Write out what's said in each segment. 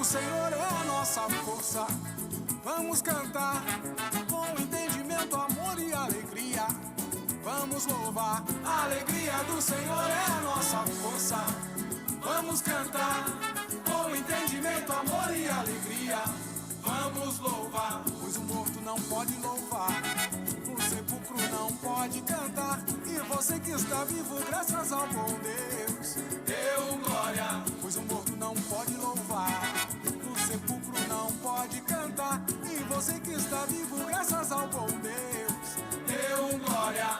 Senhor é a nossa força. Vamos cantar com entendimento, amor e alegria. Vamos louvar, a alegria do Senhor é a nossa força. Vamos cantar com entendimento, amor e alegria. Vamos louvar, pois o morto não pode louvar, o sepulcro não pode cantar. E você que está vivo, graças ao bom Deus, deu glória. Pois o morto não pode louvar, o sepulcro não pode cantar. E você que está vivo, graças ao bom Deus, deu glória.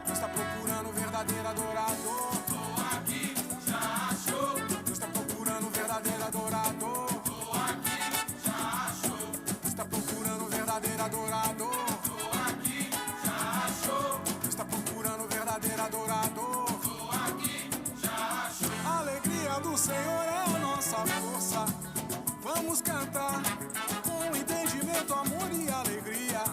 Deus está procurando o verdadeiro adorador. Tô aqui, já achou. Deus está procurando o verdadeiro adorador. Tô aqui, já achou. Deus está procurando o verdadeiro adorador. Tô aqui, já achou. Deus está procurando o verdadeiro adorador. Tô aqui, já achou. A alegria do Senhor é a nossa força. Vamos cantar com entendimento, amor e alegria.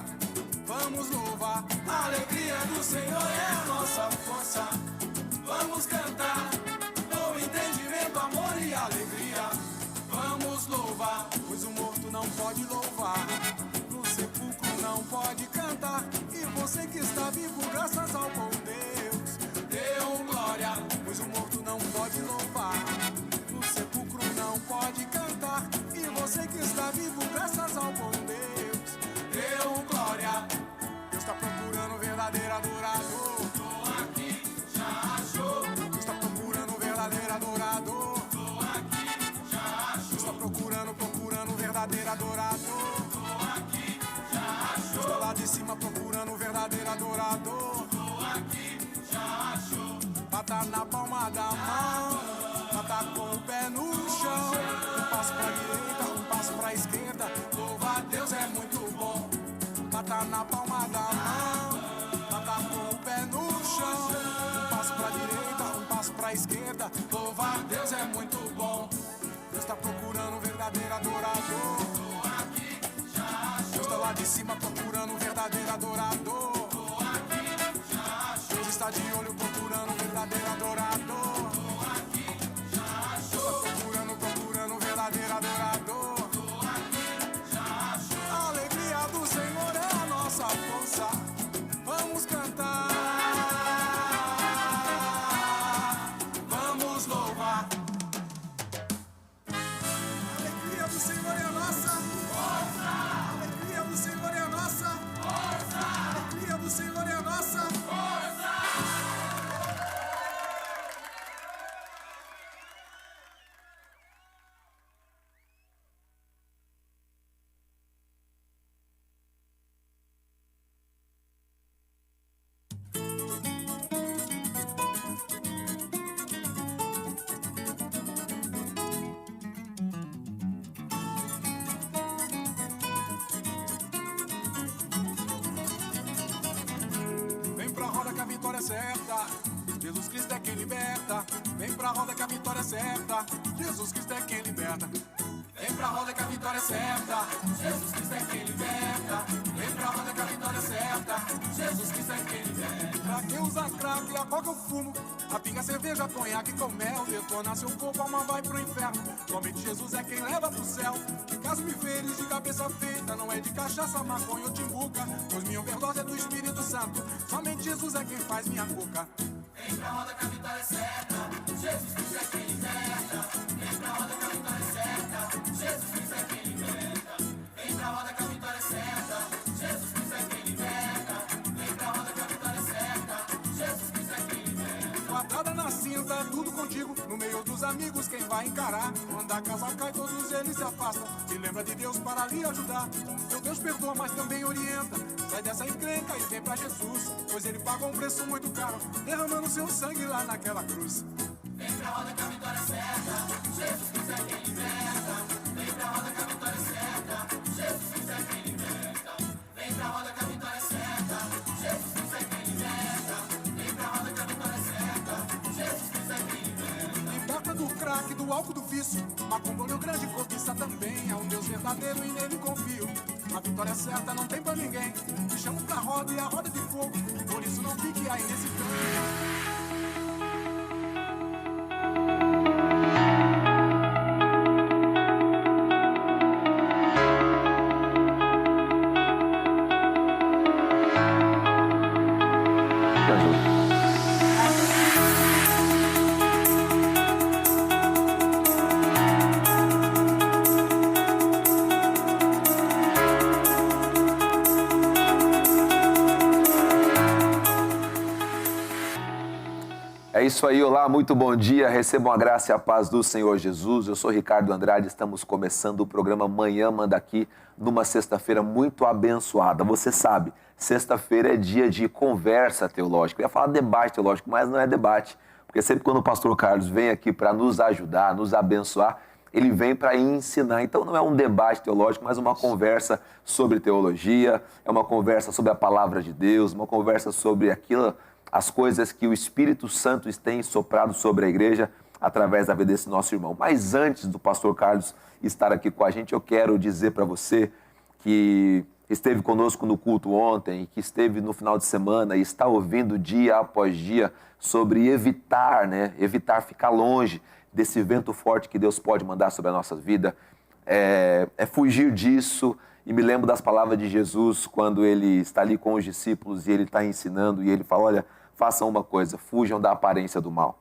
Vamos louvar, a alegria do Senhor é a nossa força. Vamos cantar com entendimento, amor e alegria. Vamos louvar, pois o morto não pode louvar, no sepulcro não pode cantar. E você que está vivo, graças ao bom Deus, deu glória. Pois o morto não pode louvar, no sepulcro não pode cantar. E você que está vivo, graças ao bom Deus, deu glória. Deus está procurando o verdadeiro adorador. Tô aqui, já achou. Deus está procurando o verdadeiro adorador. Tô aqui, já achou. Deus está procurando o verdadeiro adorador. Tô aqui, já achou. Deus está lá de cima procurando o verdadeiro adorador. Tô aqui, já achou. Bata na palma da mão, bata com o pé no chão. Um passo pra direita, um passo pra esquerda. Louva a Deus, é muito bom. Bata na palma da mão, bata com o pé no chão. Um passo pra direita, um passo pra esquerda. Louvar a Deus é muito bom. Deus está procurando o verdadeiro adorador. Tô aqui, já achou. Deus está lá de cima procurando o verdadeiro adorador. Tô aqui, já achou. Deus está de olho procurando o verdadeiro adorador. Tô aqui, já achou. Deus está procurando o verdadeiro adorador. Tô aqui, já achou. A alegria do Senhor é a nossa força. Vamos cantar, vamos louvar. A alegria do Senhor é a nossa força. A alegria do Senhor é a nossa força. A alegria do Senhor é a nossa força. A vitória é certa, Jesus Cristo é quem liberta. Vem pra roda que a vitória é certa, Jesus Cristo é quem liberta. Vem pra roda que a vitória é certa, Jesus Cristo é quem liberta. Vem pra roda que a vitória é certa, Jesus Cristo é quem liberta. Pra quem usa crack, a coca eu fumo, a pinga, cerveja, conhaque com mel. Detona seu corpo, a alma vai pro inferno. Somente Jesus é quem leva pro céu. Que caso me veres de cabeça feita, não é de cachaça, maconha ou timbuca, pois minha overdose é do Espírito Santo. Somente Jesus é quem faz minha cuca. Vem pra roda que a vitória é certa, Jesus Cristo é quem liberta. Vem pra roda que a vitória é certa, Jesus Cristo é quem liberta. Vem pra roda que a vitória é certa, Jesus Cristo é quem liberta. Vem pra roda que a vitória é certa, Jesus Cristo é quem liberta. Quadrada na cinta, é tudo contigo. No meio dos amigos, quem vai encarar? Quando a casa cai, todos eles se afastam. Se lembra de Deus para lhe ajudar. Seu Deus perdoa, mas também orienta. Sai dessa encrenca e vem pra Jesus, pois ele pagou um preço muito caro, derramando seu sangue lá naquela cruz. Vem pra roda que a vitória é certa, Jesus Cristo é quem liberta. Vem pra roda que a vitória é certa, Jesus Cristo é quem liberta. Vem pra roda que a vitória é certa, Jesus Cristo é quem liberta. Vem pra roda que a vitória é certa, Jesus Cristo é quem liberta. Liberta do crack, do álcool, do vício, macumba, olho grande, cobiça também. É um Deus verdadeiro e nele confio. A vitória certa não tem pra ninguém. Me chamo pra roda e a roda de fogo. Por isso não fique aí nesse canto. É isso aí, olá, muito bom dia, recebam a graça e a paz do Senhor Jesus. Eu sou Ricardo Andrade, estamos começando o programa Manhã Manda Aqui, numa sexta-feira muito abençoada. Você sabe, sexta-feira é dia de conversa teológica. Eu ia falar debate teológico, mas não é debate, porque sempre quando o pastor Carlos vem aqui para nos ajudar, nos abençoar, ele vem para ensinar. Então não é um debate teológico, mas uma conversa sobre teologia, é uma conversa sobre a palavra de Deus, uma conversa sobre aquilo, as coisas que o Espírito Santo tem soprado sobre a igreja através da vida desse nosso irmão. Mas antes do pastor Carlos estar aqui com a gente, eu quero dizer para você que esteve conosco no culto ontem, que esteve no final de semana e está ouvindo dia após dia sobre evitar ficar longe desse vento forte que Deus pode mandar sobre a nossa vida, é fugir disso. E me lembro das palavras de Jesus quando ele está ali com os discípulos e ele está ensinando e ele fala, olha, façam uma coisa, fujam da aparência do mal.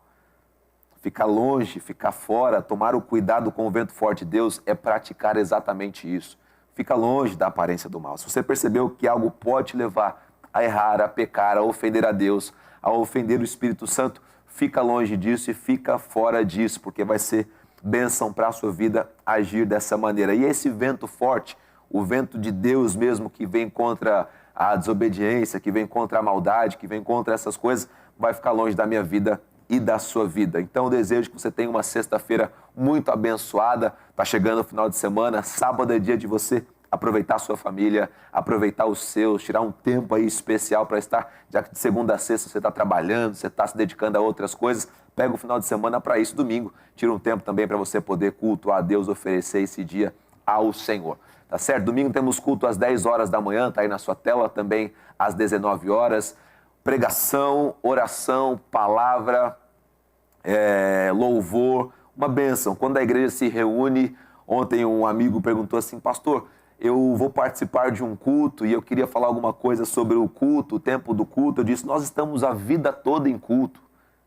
Ficar longe, ficar fora, tomar o cuidado com o vento forte de Deus é praticar exatamente isso. Fica longe da aparência do mal. Se você percebeu que algo pode te levar a errar, a pecar, a ofender a Deus, a ofender o Espírito Santo, fica longe disso e fica fora disso, porque vai ser bênção para a sua vida agir dessa maneira. E esse vento forte, o vento de Deus mesmo, que vem contra a desobediência, que vem contra a maldade, que vem contra essas coisas, vai ficar longe da minha vida e da sua vida. Então eu desejo que você tenha uma sexta-feira muito abençoada. Está chegando o final de semana, sábado é dia de você aproveitar a sua família, aproveitar os seus, tirar um tempo aí especial para estar, já que de segunda a sexta você está trabalhando, você está se dedicando a outras coisas, pega o final de semana para isso, domingo, tira um tempo também para você poder cultuar a Deus, oferecer esse dia ao Senhor. Tá certo? Domingo temos culto às 10 horas da manhã, tá aí na sua tela, também às 19 horas. Pregação, oração, palavra, louvor, uma bênção. Quando a igreja se reúne, ontem um amigo perguntou assim, pastor, eu vou participar de um culto e eu queria falar alguma coisa sobre o culto, o tempo do culto. Eu disse, nós estamos a vida toda em culto.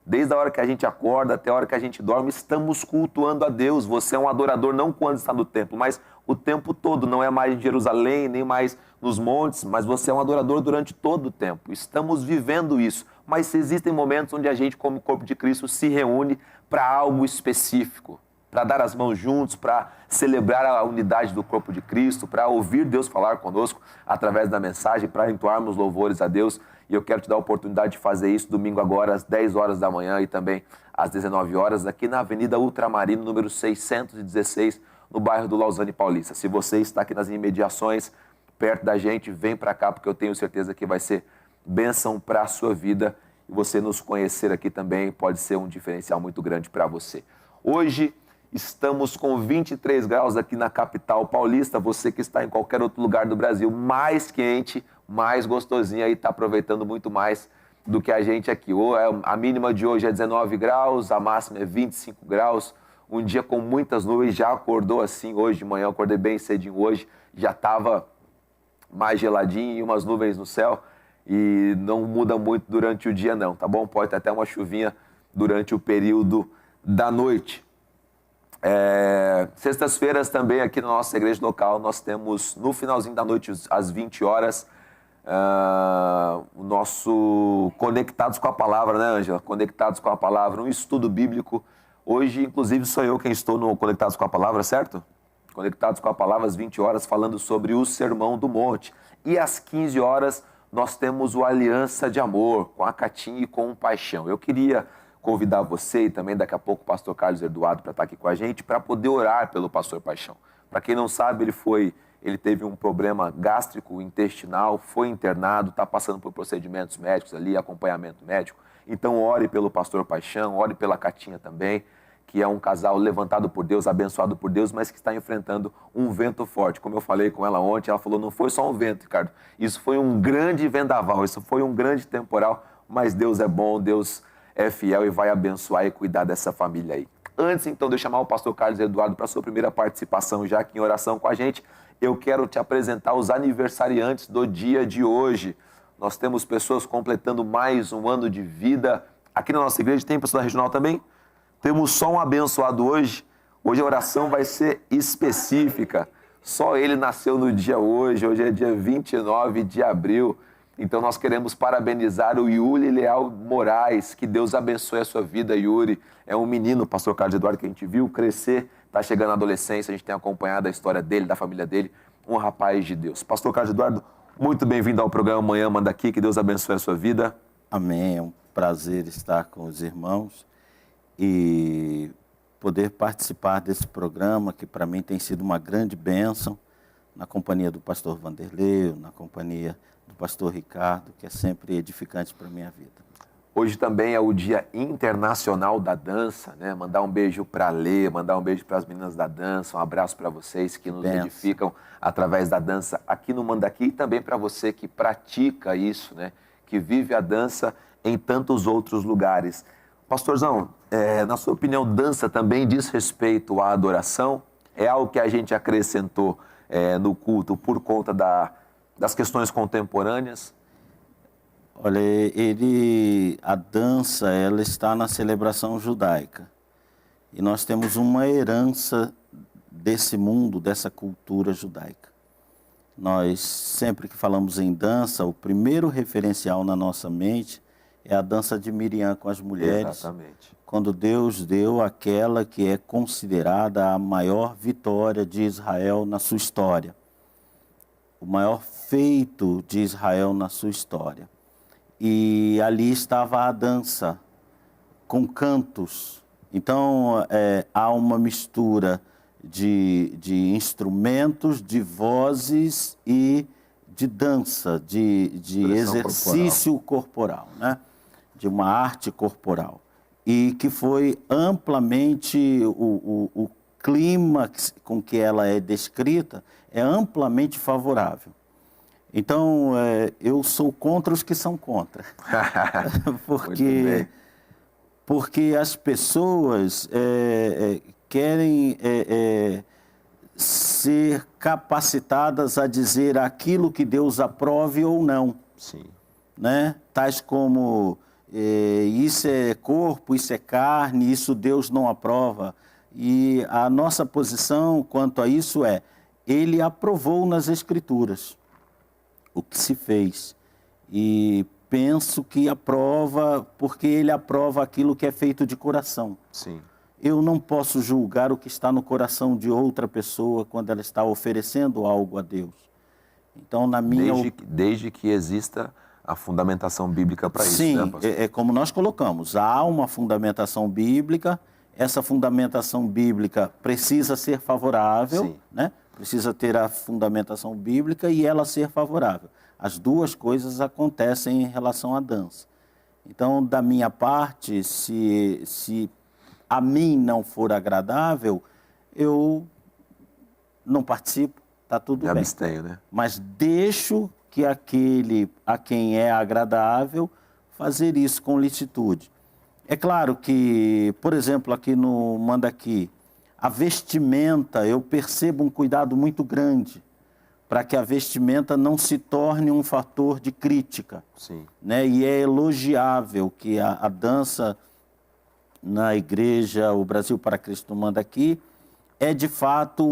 Desde a hora que a gente acorda até a hora que a gente dorme, estamos cultuando a Deus. Você é um adorador não quando está no templo, mas o tempo todo. Não é mais em Jerusalém, nem mais nos montes, mas você é um adorador durante todo o tempo. Estamos vivendo isso. Mas existem momentos onde a gente, como corpo de Cristo, se reúne para algo específico, para dar as mãos juntos, para celebrar a unidade do corpo de Cristo, para ouvir Deus falar conosco através da mensagem, para entoarmos louvores a Deus. E eu quero te dar a oportunidade de fazer isso domingo agora, às 10 horas da manhã e também às 19 horas, aqui na Avenida Ultramarino, número 616, no bairro do Lausanne Paulista. Se você está aqui nas imediações, perto da gente, vem para cá, porque eu tenho certeza que vai ser bênção para a sua vida. E você nos conhecer aqui também pode ser um diferencial muito grande para você. Hoje estamos com 23 graus aqui na capital paulista. Você que está em qualquer outro lugar do Brasil, mais quente, mais gostosinho, aí está aproveitando muito mais do que a gente aqui. A mínima de hoje é 19 graus, a máxima é 25 graus. Um dia com muitas nuvens, já acordou assim hoje de manhã, eu acordei bem cedinho hoje, já estava mais geladinho e umas nuvens no céu. E não muda muito durante o dia não, tá bom? Pode ter até uma chuvinha durante o período da noite. Sextas-feiras também aqui na nossa igreja local, nós temos no finalzinho da noite, às 20 horas, o nosso Conectados com a Palavra, né, Ângela? Conectados com a Palavra, um estudo bíblico. Hoje, inclusive, sou eu quem estou no Conectados com a Palavra, certo? Conectados com a Palavra, às 20 horas, falando sobre o Sermão do Monte. E às 15 horas, nós temos o Aliança de Amor, com a Catinha e com o Paixão. Eu queria convidar você e também daqui a pouco o pastor Carlos Eduardo para estar aqui com a gente, para poder orar pelo pastor Paixão. Para quem não sabe, ele teve um problema gástrico intestinal, foi internado, está passando por procedimentos médicos ali, acompanhamento médico. Então ore pelo pastor Paixão, ore pela Catinha também, que é um casal levantado por Deus, abençoado por Deus, mas que está enfrentando um vento forte. Como eu falei com ela ontem, ela falou, não foi só um vento, Ricardo, isso foi um grande vendaval, isso foi um grande temporal, mas Deus é bom, Deus é fiel e vai abençoar e cuidar dessa família aí. Antes, então, de eu chamar o pastor Carlos Eduardo para a sua primeira participação já aqui em oração com a gente, eu quero te apresentar os aniversariantes do dia de hoje. Nós temos pessoas completando mais um ano de vida. Aqui na nossa igreja tem pessoa da regional também? Temos só um abençoado hoje. Hoje a oração vai ser específica. Só ele nasceu no dia hoje é dia 29 de abril. Então nós queremos parabenizar o Yuri Leal Moraes, que Deus abençoe a sua vida, Yuri. É um menino, o pastor Carlos Eduardo, que a gente viu crescer, está chegando na adolescência, a gente tem acompanhado a história dele, da família dele, um rapaz de Deus. Pastor Carlos Eduardo, muito bem-vindo ao programa Manhã Manda Aqui, que Deus abençoe a sua vida. Amém, é um prazer estar com os irmãos e poder participar desse programa, que para mim tem sido uma grande bênção, na companhia do pastor Vanderlei, na companhia do pastor Ricardo, que é sempre edificante para a minha vida. Hoje também é o Dia Internacional da Dança, né? Mandar um beijo para a Lê, mandar um beijo para as meninas da dança, um abraço para vocês que nos edificam através da dança aqui no Manda Aqui, e também para você que pratica isso, né? Que vive a dança em tantos outros lugares. Pastorzão, na sua opinião, dança também diz respeito à adoração? É algo que a gente acrescentou no culto por conta das questões contemporâneas? Olha, a dança, ela está na celebração judaica. E nós temos uma herança desse mundo, dessa cultura judaica. Nós, sempre que falamos em dança, o primeiro referencial na nossa mente é a dança de Miriam com as mulheres. Exatamente. Quando Deus deu aquela que é considerada a maior vitória de Israel na sua história. O maior feito de Israel na sua história. E ali estava a dança, com cantos. Então, há uma mistura de instrumentos, de vozes e de dança, de exercício corporal, né? De uma arte corporal. E que foi amplamente, o clímax com que ela é descrita é amplamente favorável. Então, eu sou contra os que são contra. porque as pessoas querem ser capacitadas a dizer aquilo que Deus aprove ou não. Sim. Né? Tais como, isso é corpo, isso é carne, isso Deus não aprova. E a nossa posição quanto a isso Ele aprovou nas Escrituras o que se fez. E penso que aprova, porque Ele aprova aquilo que é feito de coração. Sim. Eu não posso julgar o que está no coração de outra pessoa quando ela está oferecendo algo a Deus. Então, na minha... Desde que exista a fundamentação bíblica para isso, Sim, né, pastor? é como nós colocamos, há uma fundamentação bíblica, essa fundamentação bíblica precisa ser favorável, né? Precisa ter a fundamentação bíblica e ela ser favorável. As duas coisas acontecem em relação à dança. Então, da minha parte, se a mim não for agradável, eu não participo, está tudo bem. Me abstenho, né? Mas deixo que aquele a quem é agradável fazer isso com licitude. É claro que, por exemplo, aqui no Manda Aqui, a vestimenta, eu percebo um cuidado muito grande para que a vestimenta não se torne um fator de crítica. Sim. Né? E é elogiável que a dança na igreja, o Brasil para Cristo Manda Aqui, é de fato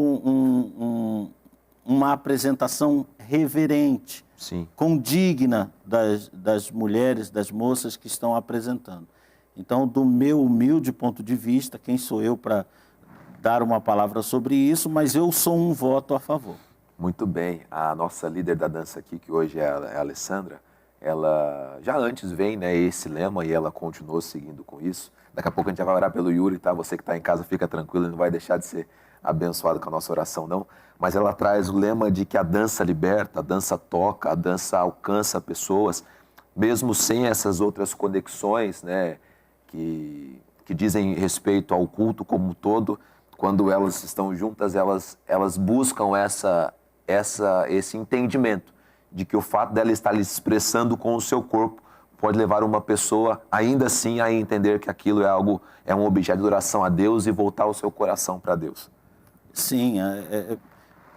uma apresentação reverente, sim, condigna das mulheres, das moças que estão apresentando. Então, do meu humilde ponto de vista, quem sou eu para dar uma palavra sobre isso, mas eu sou um voto a favor. Muito bem. A nossa líder da dança aqui, que hoje é a Alessandra, ela já antes vem, né, esse lema e ela continuou seguindo com isso. Daqui a pouco a gente vai orar pelo Yuri, tá? Você que está em casa, fica tranquilo, ele não vai deixar de ser abençoado com a nossa oração, não. Mas ela traz o lema de que a dança liberta, a dança toca, a dança alcança pessoas, mesmo sem essas outras conexões, né, que dizem respeito ao culto como um todo. Quando elas estão juntas, elas buscam esse entendimento de que o fato dela estar lhe expressando com o seu corpo pode levar uma pessoa, ainda assim, a entender que aquilo é um objeto de adoração a Deus e voltar o seu coração para Deus. Sim,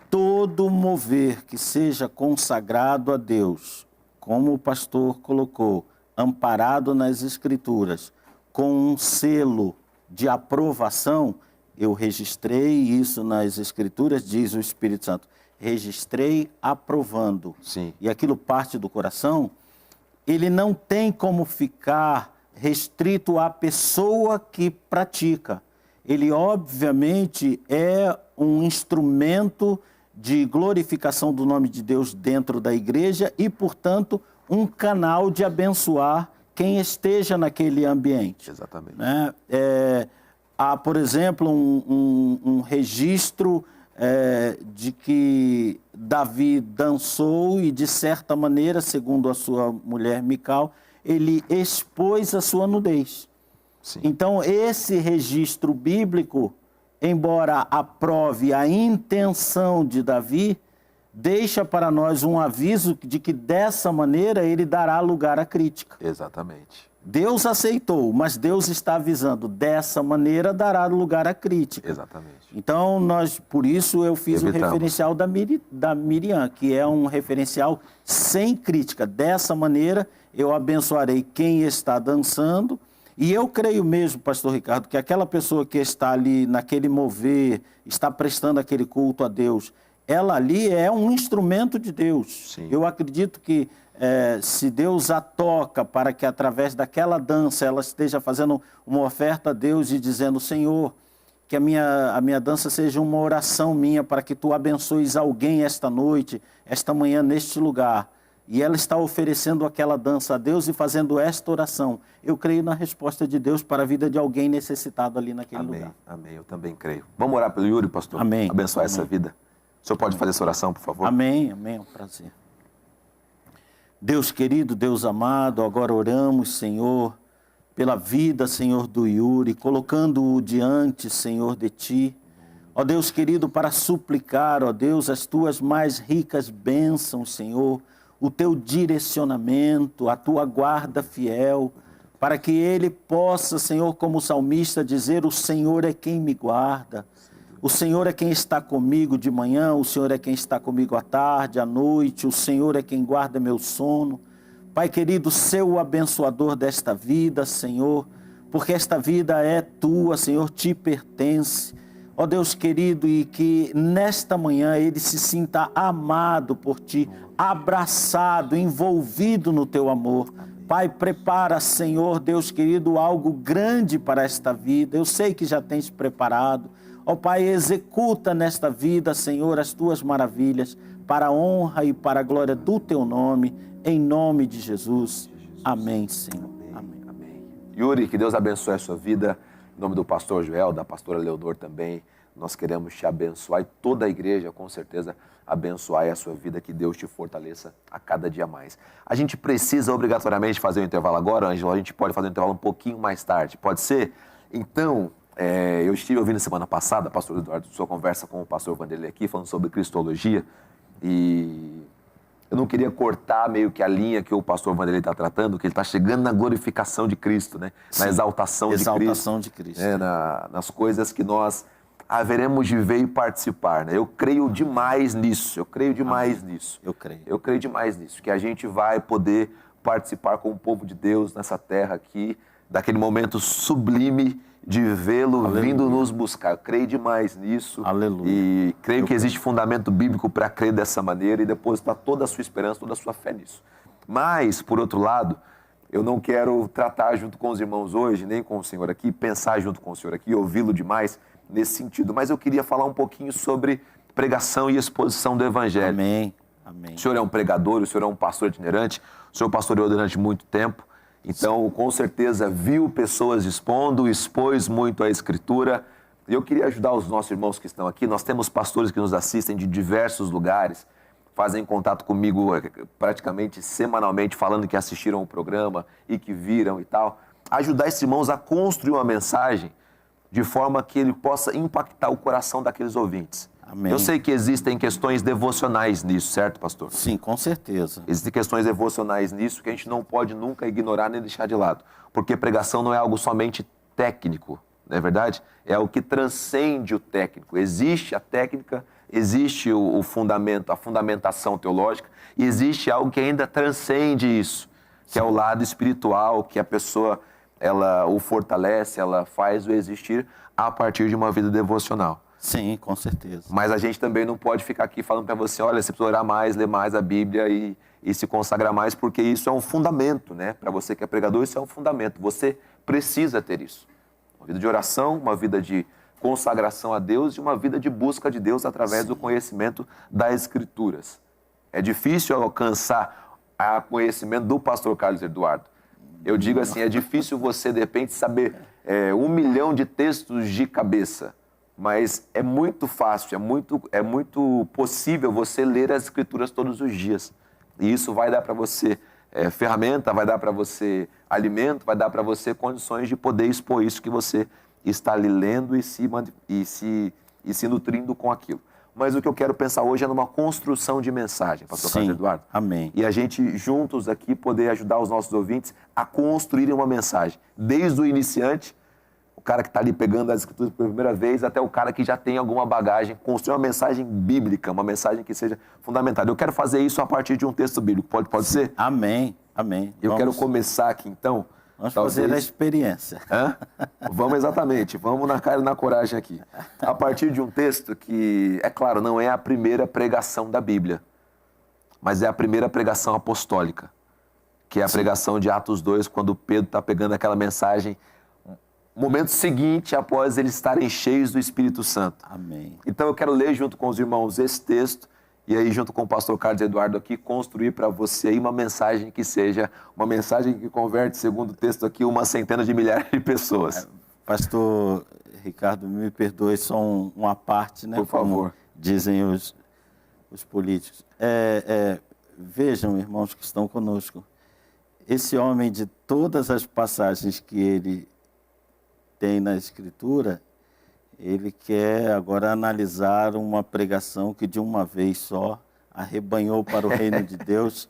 todo mover que seja consagrado a Deus, como o pastor colocou, amparado nas Escrituras, com um selo de aprovação, eu registrei isso nas Escrituras, diz o Espírito Santo, registrei aprovando, Sim. e aquilo parte do coração, ele não tem como ficar restrito à pessoa que pratica. Ele, obviamente, é um instrumento de glorificação do nome de Deus dentro da igreja e, portanto, um canal de abençoar quem esteja naquele ambiente. Exatamente. Né? Há, por exemplo, um registro de que Davi dançou e, de certa maneira, segundo a sua mulher Mical, ele expôs a sua nudez. Sim. Então, esse registro bíblico, embora aprove a intenção de Davi, deixa para nós um aviso de que, dessa maneira, ele dará lugar à crítica. Exatamente. Deus aceitou, mas Deus está avisando, dessa maneira dará lugar à crítica. Exatamente. Então, por isso eu fiz o referencial da Miriam, que é um referencial sem crítica. Dessa maneira, eu abençoarei quem está dançando. E eu creio mesmo, pastor Ricardo, que aquela pessoa que está ali naquele mover, está prestando aquele culto a Deus, ela ali é um instrumento de Deus. Sim. Eu acredito que se Deus a toca para que através daquela dança ela esteja fazendo uma oferta a Deus e dizendo, Senhor, que a minha dança seja uma oração minha para que Tu abençoes alguém esta noite, esta manhã, neste lugar. E ela está oferecendo aquela dança a Deus e fazendo esta oração. Eu creio na resposta de Deus para a vida de alguém necessitado ali naquele lugar. Amém, eu também creio. Vamos orar pelo Yuri, pastor? Amém. Abençoar Amém. essa vida. O senhor pode fazer essa oração, por favor? Amém, amém, é um prazer. Deus querido, Deus amado, agora oramos, Senhor, pela vida, Senhor, do Yuri, colocando-o diante, Senhor, de Ti. Ó Deus querido, para suplicar, ó Deus, as Tuas mais ricas bênçãos, Senhor, o Teu direcionamento, a Tua guarda fiel, para que ele possa, Senhor, como salmista, dizer, o Senhor é quem me guarda, o Senhor é quem está comigo de manhã, o Senhor é quem está comigo à tarde, à noite, o Senhor é quem guarda meu sono. Pai querido, ser o abençoador desta vida, Senhor, porque esta vida é Tua, Senhor, Te pertence. Ó Deus querido, e que nesta manhã ele se sinta amado por Ti, abraçado, envolvido no Teu amor. Pai, prepara, Senhor, Deus querido, algo grande para esta vida. Eu sei que já tens preparado. Ó Pai, executa nesta vida, Senhor, as Tuas maravilhas, para a honra e para a glória do Teu nome, em nome de Jesus. Amém, Senhor. Amém. Amém. Yuri, que Deus abençoe a sua vida. Em nome do pastor Joel, da pastora Leonor também, nós queremos te abençoar e toda a igreja, com certeza, abençoar a sua vida, que Deus te fortaleça a cada dia mais. A gente precisa obrigatoriamente fazer um intervalo agora, Ângelo, a gente pode fazer um intervalo um pouquinho mais tarde, pode ser? Então, eu estive ouvindo semana passada, pastor Eduardo, sua conversa com o pastor Vanderlei aqui, falando sobre cristologia, e eu não queria cortar meio que a linha que o pastor Vanderlei está tratando, que ele está chegando na glorificação de Cristo, né? Na exaltação de Cristo. Nas coisas que nós haveremos de ver e participar, né? Eu creio demais nisso, Eu creio demais nisso, que a gente vai poder participar com o povo de Deus nessa terra aqui, daquele momento sublime de vê-lo vindo nos buscar. Eu creio demais nisso. Aleluia. E creio que existe fundamento bíblico para crer dessa maneira e depositar toda a sua esperança, toda a sua fé nisso. Mas, por outro lado, eu não quero tratar junto com os irmãos hoje, nem com o senhor aqui, pensar junto com o senhor aqui, ouvi-lo demais nesse sentido. Mas eu queria falar um pouquinho sobre pregação e exposição do Evangelho. Amém. Amém. O senhor é um pregador, o senhor é um pastor itinerante, o senhor pastoreou durante muito tempo. Então, com certeza, viu pessoas expondo, expôs muito a Escritura. E eu queria ajudar os nossos irmãos que estão aqui. Nós temos pastores que nos assistem de diversos lugares, fazem contato comigo praticamente semanalmente, falando que assistiram o programa e que viram e tal. Ajudar esses irmãos a construir uma mensagem de forma que ele possa impactar o coração daqueles ouvintes. Amém. Eu sei que existem questões devocionais nisso, certo, pastor? Sim, com certeza. Existem questões devocionais nisso que a gente não pode nunca ignorar nem deixar de lado. Porque pregação não é algo somente técnico, não é verdade? É algo que transcende o técnico. Existe a técnica, existe o fundamento, a fundamentação teológica, e existe algo que ainda transcende isso, que é o lado espiritual, que a pessoa ela o fortalece, ela faz o existir a partir de uma vida devocional. Sim, com certeza. Mas a gente também não pode ficar aqui falando para você, olha, você precisa orar mais, ler mais a Bíblia e se consagrar mais, porque isso é um fundamento, né? Para você que é pregador, isso é um fundamento. Você precisa ter isso. Uma vida de oração, uma vida de consagração a Deus e uma vida de busca de Deus através do conhecimento das Escrituras. É difícil alcançar o conhecimento do pastor Carlos Eduardo. Eu digo assim, é difícil você, de repente, saber 1 milhão de textos de cabeça, mas é muito fácil, é muito possível você ler as Escrituras todos os dias. E isso vai dar para você ferramenta, vai dar para você alimento, vai dar para você condições de poder expor isso que você está ali lendo e se nutrindo com aquilo. Mas o que eu quero pensar hoje é numa construção de mensagem, pastor Carlos Eduardo. Amém. E a gente juntos aqui poder ajudar os nossos ouvintes a construírem uma mensagem. Desde o iniciante, o cara que está ali pegando as Escrituras pela primeira vez, até o cara que já tem alguma bagagem, construir uma mensagem bíblica, uma mensagem que seja fundamentada. Eu quero fazer isso a partir de um texto bíblico. Pode ser? Amém. Amém. Eu quero começar aqui, então. Vamos fazer a experiência. Vamos exatamente, vamos na cara e na coragem aqui. A partir de um texto que, é claro, não é a primeira pregação da Bíblia, mas é a primeira pregação apostólica, que é a pregação de Atos 2, quando Pedro está pegando aquela mensagem, momento seguinte, após eles estarem cheios do Espírito Santo. Amém. Então eu quero ler junto com os irmãos esse texto, e aí, junto com o pastor Carlos Eduardo aqui, construir para você aí uma mensagem que seja uma mensagem que converte, segundo o texto aqui, uma centena de milhares de pessoas. Pastor Ricardo, me perdoe só uma parte, né? Por favor. Como dizem os políticos. Vejam, irmãos que estão conosco, esse homem, de todas as passagens que ele tem na Escritura, ele quer agora analisar uma pregação que de uma vez só arrebanhou para o reino de Deus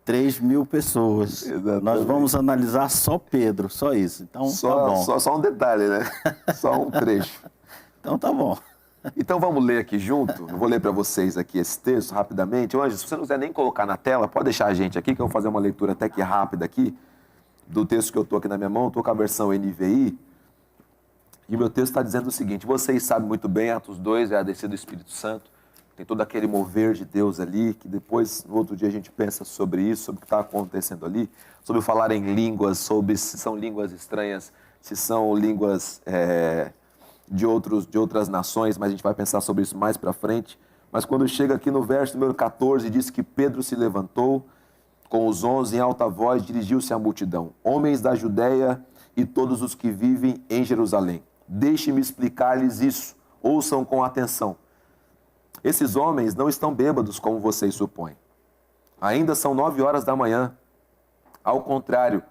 3.000 pessoas. Exatamente. Nós vamos analisar só Pedro, só isso. Então tá bom. Só um detalhe, né? Só um trecho. Então tá bom. Então vamos ler aqui junto. Eu vou ler para vocês aqui esse texto rapidamente. Anjo, se você não quiser nem colocar na tela, pode deixar a gente aqui, que eu vou fazer uma leitura até que rápida aqui do texto que eu estou aqui na minha mão. Estou com a versão NVI. E o meu texto está dizendo o seguinte: vocês sabem muito bem, Atos 2 é a descida do Espírito Santo, tem todo aquele mover de Deus ali, que depois, no outro dia, a gente pensa sobre isso, sobre o que está acontecendo ali, sobre falar em línguas, sobre se são línguas estranhas, se são línguas de outras nações, mas a gente vai pensar sobre isso mais para frente. Mas quando chega aqui no verso número 14, diz que Pedro se levantou com os 11 em alta voz, dirigiu-se à multidão: homens da Judéia e todos os que vivem em Jerusalém, deixe-me explicar-lhes isso, ouçam com atenção. Esses homens não estão bêbados como vocês supõem. Ainda são 9 horas da manhã. Ao contrário,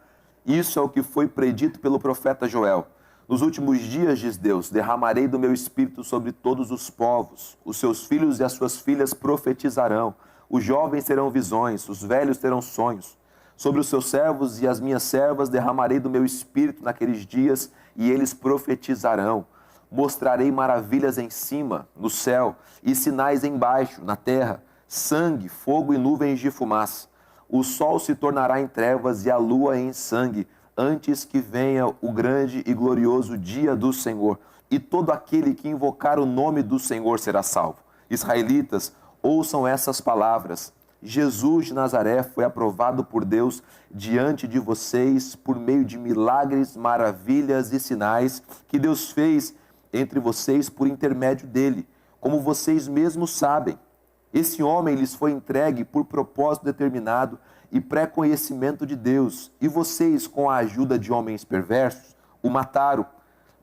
isso é o que foi predito pelo profeta Joel. Nos últimos dias, diz Deus, derramarei do meu espírito sobre todos os povos. Os seus filhos e as suas filhas profetizarão. Os jovens terão visões, os velhos terão sonhos. Sobre os seus servos e as minhas servas derramarei do meu espírito naqueles dias, e eles profetizarão. Mostrarei maravilhas em cima, no céu, e sinais embaixo, na terra, sangue, fogo e nuvens de fumaça. O sol se tornará em trevas e a lua em sangue, antes que venha o grande e glorioso dia do Senhor. E todo aquele que invocar o nome do Senhor será salvo. Israelitas, ouçam essas palavras. Jesus de Nazaré foi aprovado por Deus diante de vocês por meio de milagres, maravilhas e sinais que Deus fez entre vocês por intermédio dele, como vocês mesmos sabem. Esse homem lhes foi entregue por propósito determinado e pré-conhecimento de Deus, e vocês, com a ajuda de homens perversos, o mataram,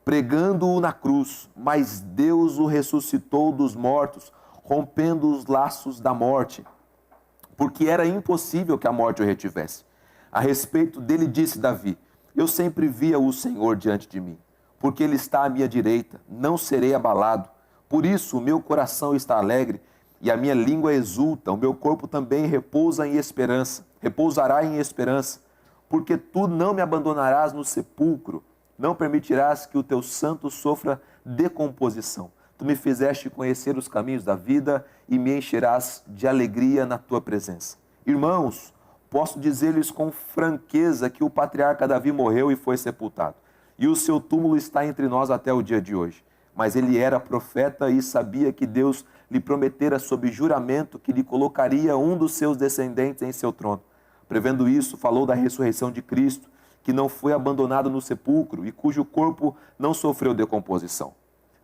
pregando-o na cruz, mas Deus o ressuscitou dos mortos, rompendo os laços da morte, porque era impossível que a morte o retivesse. A respeito dele disse Davi: eu sempre via o Senhor diante de mim, porque ele está à minha direita, não serei abalado. Por isso o meu coração está alegre e a minha língua exulta, o meu corpo também repousará em esperança, porque tu não me abandonarás no sepulcro, não permitirás que o teu santo sofra decomposição. Tu me fizeste conhecer os caminhos da vida e me encherás de alegria na tua presença. Irmãos, posso dizer-lhes com franqueza que o patriarca Davi morreu e foi sepultado, e o seu túmulo está entre nós até o dia de hoje. mas ele era profeta e sabia que Deus lhe prometera sob juramento que lhe colocaria um dos seus descendentes em seu trono. Prevendo isso, falou da ressurreição de Cristo, que não foi abandonado no sepulcro e cujo corpo não sofreu decomposição.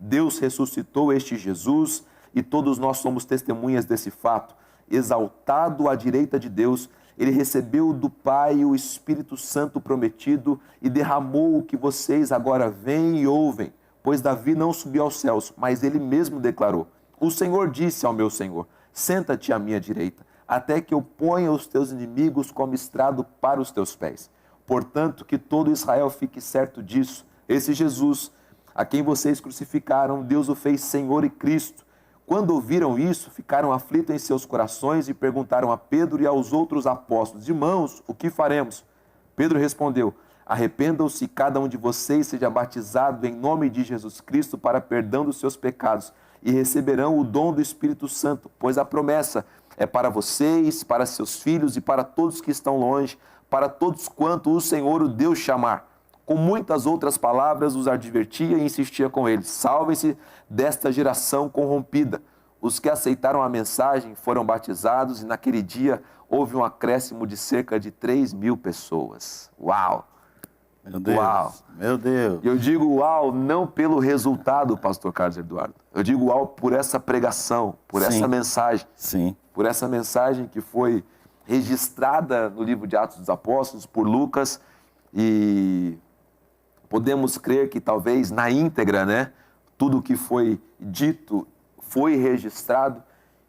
Deus ressuscitou este Jesus e todos nós somos testemunhas desse fato. Exaltado à direita de Deus, ele recebeu do Pai o Espírito Santo prometido e derramou o que vocês agora veem e ouvem, pois Davi não subiu aos céus, mas ele mesmo declarou: o Senhor disse ao meu Senhor, senta-te à minha direita, até que eu ponha os teus inimigos como estrado para os teus pés. Portanto, que todo Israel fique certo disso. Esse Jesus, a quem vocês crucificaram, Deus o fez Senhor e Cristo. Quando ouviram isso, ficaram aflitos em seus corações e perguntaram a Pedro e aos outros apóstolos: irmãos, o que faremos? Pedro respondeu: arrependam-se, cada um de vocês seja batizado em nome de Jesus Cristo para perdão dos seus pecados e receberão o dom do Espírito Santo, pois a promessa é para vocês, para seus filhos e para todos que estão longe, para todos quanto o Senhor o Deus chamar. Com muitas outras palavras os advertia e insistia com eles: salvem-se desta geração corrompida. Os que aceitaram a mensagem foram batizados e naquele dia houve um acréscimo de cerca de 3.000 pessoas. Uau! Meu Deus, uau! Meu Deus! Eu digo uau não pelo resultado, pastor Carlos Eduardo. Eu digo uau por essa pregação, por essa mensagem. Sim. Por essa mensagem que foi registrada no livro de Atos dos Apóstolos por Lucas e podemos crer que talvez na íntegra, né, tudo o que foi dito foi registrado.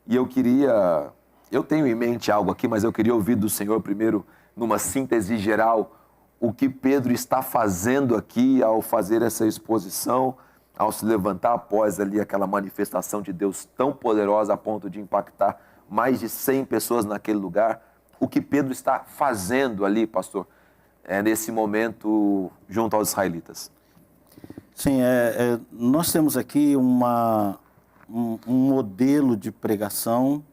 E eu tenho em mente algo aqui, mas eu queria ouvir do Senhor primeiro, numa síntese geral, o que Pedro está fazendo aqui ao fazer essa exposição, ao se levantar após ali aquela manifestação de Deus tão poderosa a ponto de impactar mais de 100 pessoas naquele lugar. O que Pedro está fazendo ali, pastor, nesse momento junto aos israelitas? Sim, nós temos aqui um modelo de pregação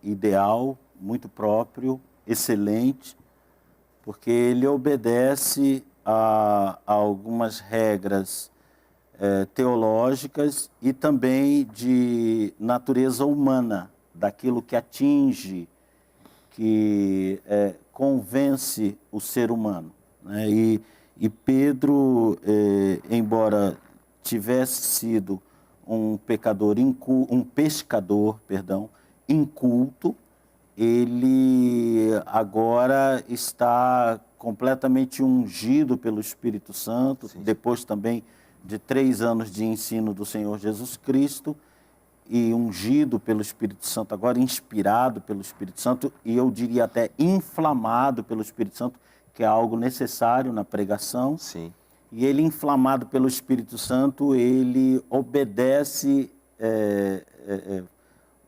ideal, muito próprio, excelente, porque ele obedece a algumas regras teológicas e também de natureza humana, daquilo que atinge, que convence o ser humano, né? E Pedro, embora tivesse sido um pescador, inculto, ele agora está completamente ungido pelo Espírito Santo, sim, depois também de 3 anos de ensino do Senhor Jesus Cristo, e ungido pelo Espírito Santo, agora inspirado pelo Espírito Santo, e eu diria até inflamado pelo Espírito Santo, que é algo necessário na pregação. Sim. E ele, inflamado pelo Espírito Santo, ele obedece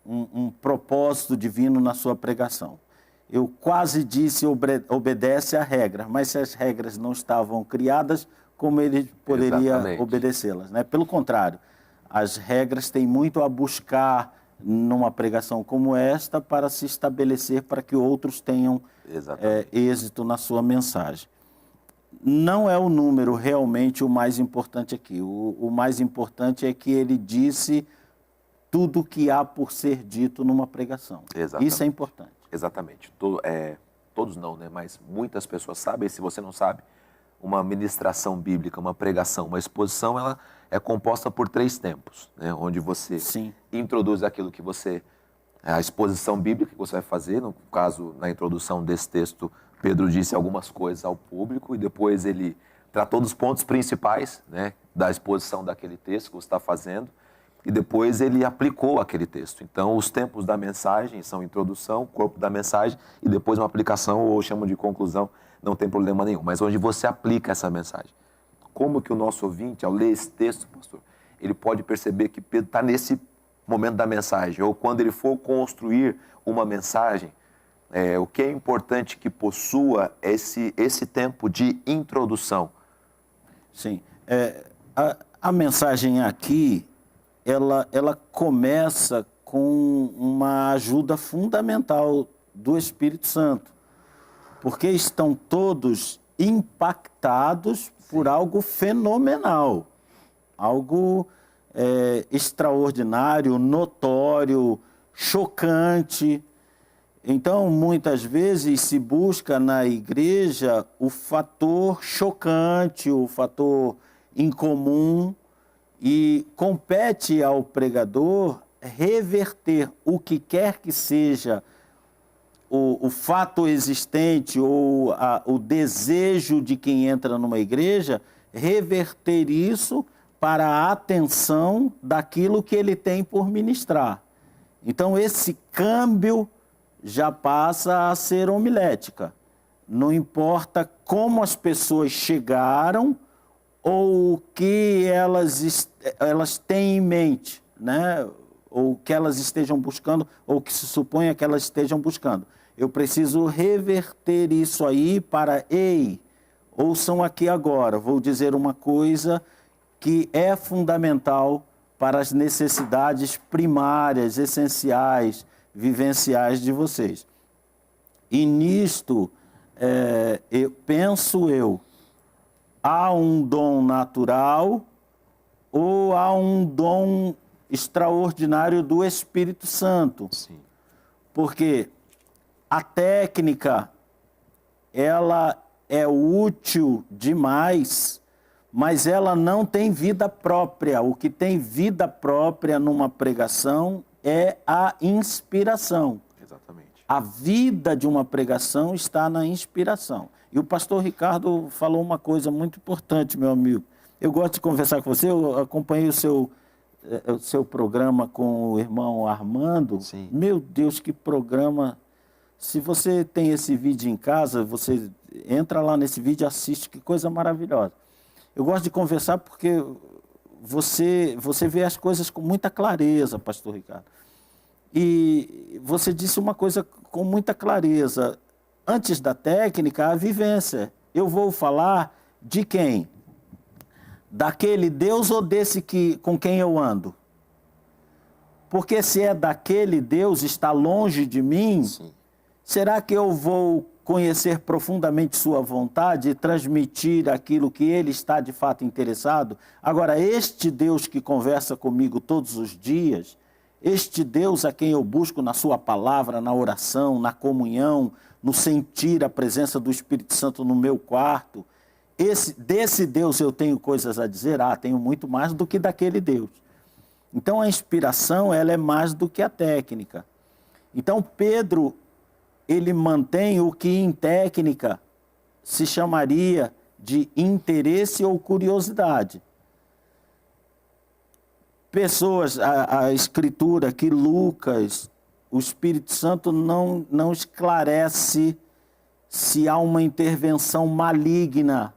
um propósito divino na sua pregação. Eu quase disse obedece à regra, mas se as regras não estavam criadas, como ele poderia obedecê-las, né? Pelo contrário, as regras têm muito a buscar numa pregação como esta para se estabelecer para que outros tenham êxito na sua mensagem. Não é o número realmente o mais importante aqui. O mais importante é que ele disse tudo o que há por ser dito numa pregação. Exatamente. Isso é importante. Exatamente. Todos não, né? Mas muitas pessoas sabem, e se você não sabe, uma ministração bíblica, uma pregação, uma exposição, ela é composta por 3 tempos, né? Onde você introduz aquilo que a exposição bíblica que você vai fazer. No caso, na introdução desse texto, Pedro disse algumas coisas ao público e depois ele tratou dos pontos principais, né, da exposição daquele texto que você está fazendo, e depois ele aplicou aquele texto. Então, os tempos da mensagem são introdução, corpo da mensagem, e depois uma aplicação, ou chamo de conclusão, não tem problema nenhum, mas onde você aplica essa mensagem. Como que o nosso ouvinte, ao ler esse texto, pastor, ele pode perceber que Pedro está nesse momento da mensagem, ou quando ele for construir uma mensagem, o que é importante que possua esse tempo de introdução? Sim. A mensagem aqui, ela começa com uma ajuda fundamental do Espírito Santo, porque estão todos impactados por algo fenomenal, algo extraordinário, notório, chocante. Então, muitas vezes se busca na igreja o fator chocante, o fator incomum, e compete ao pregador reverter o que quer que seja o fato existente ou o desejo de quem entra numa igreja, reverter isso para a atenção daquilo que ele tem por ministrar. Então, esse câmbio já passa a ser homilética. Não importa como as pessoas chegaram ou o que elas têm em mente, né? Ou que elas estejam buscando, ou que se suponha que elas estejam buscando. Eu preciso reverter isso aí para, ei, ouçam aqui agora, vou dizer uma coisa que é fundamental para as necessidades primárias, essenciais, vivenciais de vocês. E nisto, penso eu, há um dom natural ou há um dom extraordinário do Espírito Santo. Sim. Porque a técnica, ela é útil demais, mas ela não tem vida própria. O que tem vida própria numa pregação é a inspiração. Exatamente. A vida de uma pregação está na inspiração. E o pastor Ricardo falou uma coisa muito importante, meu amigo. Eu gosto de conversar com você, eu acompanhei o seu programa com o irmão Armando. Sim. Meu Deus, que programa! Se você tem esse vídeo em casa, você entra lá nesse vídeo e assiste, que coisa maravilhosa. Eu gosto de conversar porque você vê as coisas com muita clareza, pastor Ricardo. E você disse uma coisa com muita clareza. Antes da técnica, a vivência. Eu vou falar de quem? Daquele Deus ou desse com quem eu ando? Porque se é daquele Deus, está longe de mim, Sim. Será que eu vou conhecer profundamente sua vontade e transmitir aquilo que ele está de fato interessado? Agora, este Deus que conversa comigo todos os dias, este Deus a quem eu busco na sua palavra, na oração, na comunhão, no sentir a presença do Espírito Santo no meu quarto, desse Deus eu tenho coisas a dizer? Tenho muito mais do que daquele Deus. Então, a inspiração, ela é mais do que a técnica. Então, Pedro, ele mantém o que em técnica se chamaria de interesse ou curiosidade. Pessoas, a Escritura, que Lucas, o Espírito Santo não esclarece se há uma intervenção maligna,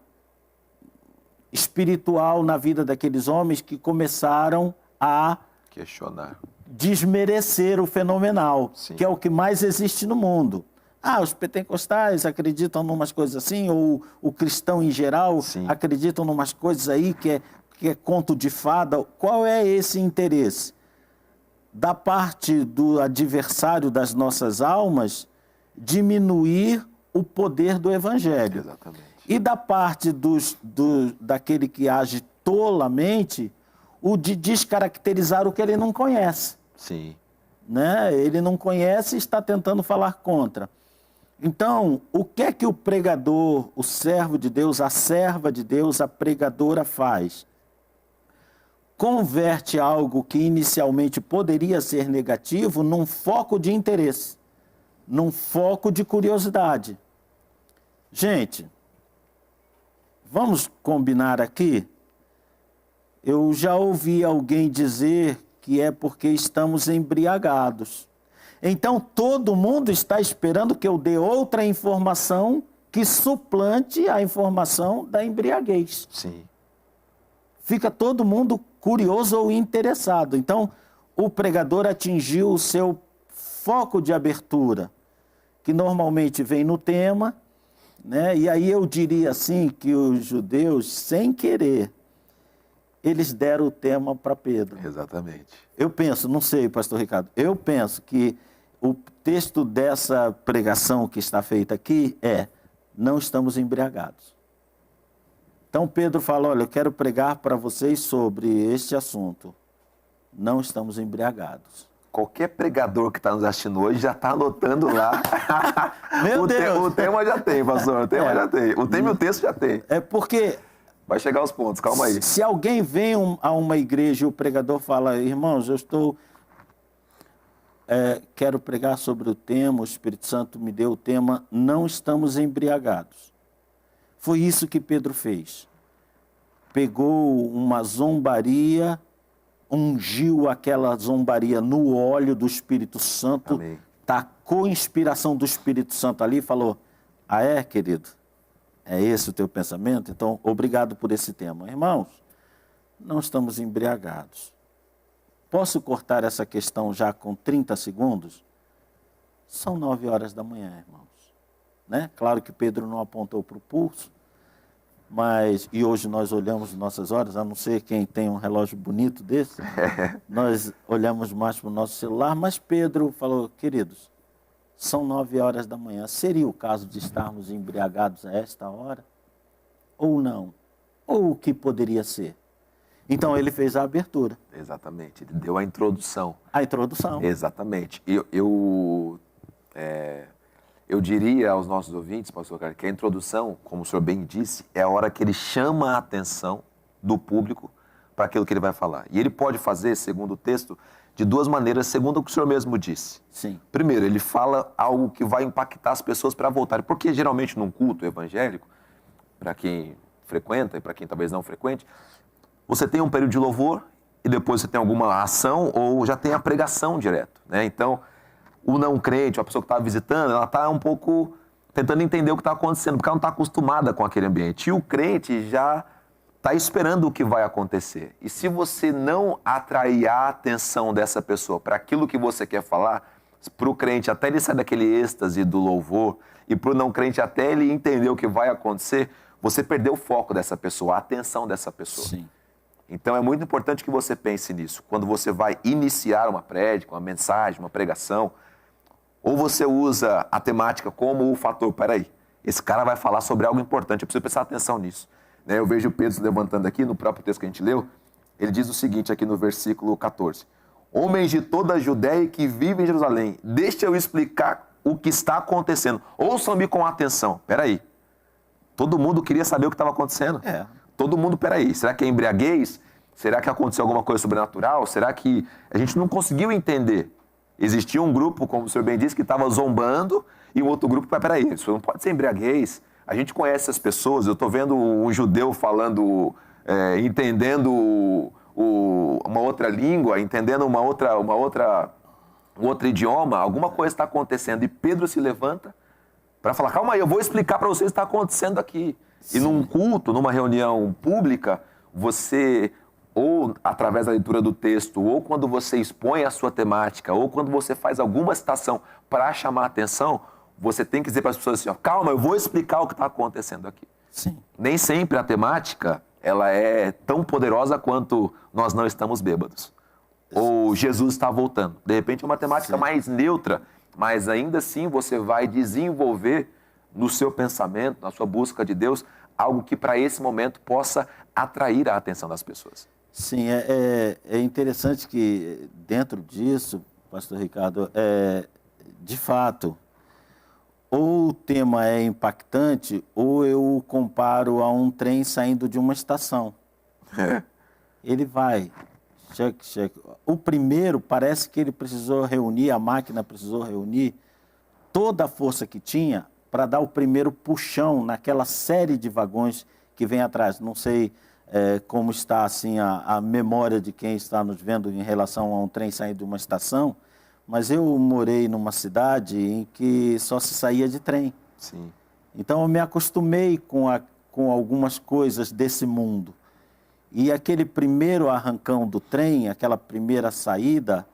espiritual na vida daqueles homens que começaram a questionar, desmerecer o fenomenal, Sim. que é o que mais existe no mundo. Os pentecostais acreditam em umas coisas assim, ou o cristão em geral Sim. acreditam em umas coisas aí que é conto de fada. Qual é esse interesse? Da parte do adversário das nossas almas, diminuir o poder do Evangelho. Exatamente. E da parte daquele que age tolamente, o de descaracterizar o que ele não conhece. Sim. Né? Ele não conhece e está tentando falar contra. Então, o que é que o pregador, o servo de Deus, a serva de Deus, a pregadora faz? Converte algo que inicialmente poderia ser negativo num foco de interesse, num foco de curiosidade. Gente, vamos combinar aqui? Eu já ouvi alguém dizer que é porque estamos embriagados. Então, todo mundo está esperando que eu dê outra informação que suplante a informação da embriaguez. Sim. Fica todo mundo curioso ou interessado. Então, o pregador atingiu o seu foco de abertura, que normalmente vem no tema, né? E aí eu diria assim que os judeus, sem querer, eles deram o tema para Pedro. Exatamente. Eu penso, não sei, pastor Ricardo, eu penso que o texto dessa pregação que está feita aqui é: não estamos embriagados. Então Pedro fala: olha, eu quero pregar para vocês sobre este assunto. não estamos embriagados. Qualquer pregador que está nos assistindo hoje já está anotando lá. Meu Deus! O tema já tem, pastor. O tema já tem. O tema e o texto já tem. É porque... Vai chegar aos pontos, calma aí. Se alguém vem a uma igreja e o pregador fala, irmãos, eu estou... quero pregar sobre o tema, o Espírito Santo me deu o tema, não estamos embriagados. Foi isso que Pedro fez. Pegou uma zombaria, ungiu aquela zombaria no óleo do Espírito Santo, Amém. tacou a inspiração do Espírito Santo ali e falou, querido, é esse o teu pensamento? Então, obrigado por esse tema. Irmãos, não estamos embriagados. Posso cortar essa questão já com 30 segundos? São 9 horas da manhã, irmãos. Né? Claro que Pedro não apontou para o pulso, e hoje nós olhamos nossas horas, a não ser quem tem um relógio bonito desse, nós olhamos mais para o nosso celular, mas Pedro falou, queridos, são 9 horas da manhã, seria o caso de estarmos embriagados a esta hora? Ou não? Ou o que poderia ser? Então ele fez a abertura. Exatamente, ele deu a introdução. A introdução. Exatamente. Eu diria aos nossos ouvintes, pastor Ricardo, que a introdução, como o senhor bem disse, é a hora que ele chama a atenção do público para aquilo que ele vai falar. E ele pode fazer, segundo o texto, de duas maneiras, segundo o que o senhor mesmo disse. Sim. Primeiro, ele fala algo que vai impactar as pessoas para voltarem. Porque geralmente num culto evangélico, para quem frequenta e para quem talvez não frequente, você tem um período de louvor e depois você tem alguma ação ou já tem a pregação direto, né? Então, o não crente, a pessoa que está visitando, ela está um pouco tentando entender o que está acontecendo, porque ela não está acostumada com aquele ambiente. E o crente já está esperando o que vai acontecer. E se você não atrair a atenção dessa pessoa para aquilo que você quer falar, para o crente até ele sair daquele êxtase do louvor e para o não crente até ele entender o que vai acontecer, você perdeu o foco dessa pessoa, a atenção dessa pessoa. Sim. Então é muito importante que você pense nisso. Quando você vai iniciar uma prédica, uma mensagem, uma pregação, ou você usa a temática como o fator, peraí, esse cara vai falar sobre algo importante, eu preciso prestar atenção nisso. Eu vejo o Pedro se levantando aqui, no próprio texto que a gente leu, ele diz o seguinte aqui no versículo 14. Homens de toda a Judéia que vivem em Jerusalém, deixa eu explicar o que está acontecendo. Ouçam-me com atenção. Peraí, todo mundo queria saber o que estava acontecendo. Todo mundo, peraí, será que é embriaguez? Será que aconteceu alguma coisa sobrenatural? Será que a gente não conseguiu entender? Existia um grupo, como o senhor bem disse, que estava zombando e um outro grupo, peraí, isso não pode ser embriaguez. A gente conhece as pessoas, eu estou vendo um judeu falando, entendendo uma outra língua, entendendo um outro idioma, alguma coisa está acontecendo. E Pedro se levanta para falar, calma aí, eu vou explicar para vocês o que está acontecendo aqui. Sim. E num culto, numa reunião pública, você, ou através da leitura do texto, ou quando você expõe a sua temática, ou quando você faz alguma citação para chamar a atenção, você tem que dizer para as pessoas assim, ó, calma, eu vou explicar o que está acontecendo aqui. Sim. Nem sempre a temática ela é tão poderosa quanto nós não estamos bêbados. Ou Jesus está voltando. De repente é uma temática mais neutra, mas ainda assim você vai desenvolver no seu pensamento, na sua busca de Deus, algo que para esse momento possa atrair a atenção das pessoas. Sim, é interessante que dentro disso, pastor Ricardo, de fato, ou o tema é impactante, ou eu o comparo a um trem saindo de uma estação. Ele vai, cheque. O primeiro parece que ele precisou reunir, a máquina precisou reunir toda a força que tinha para dar o primeiro puxão naquela série de vagões que vem atrás. Não sei como está assim a memória de quem está nos vendo em relação a um trem saindo de uma estação, mas eu morei numa cidade em que só se saía de trem. Sim. Então eu me acostumei com algumas coisas desse mundo. E aquele primeiro arrancão do trem, aquela primeira saída,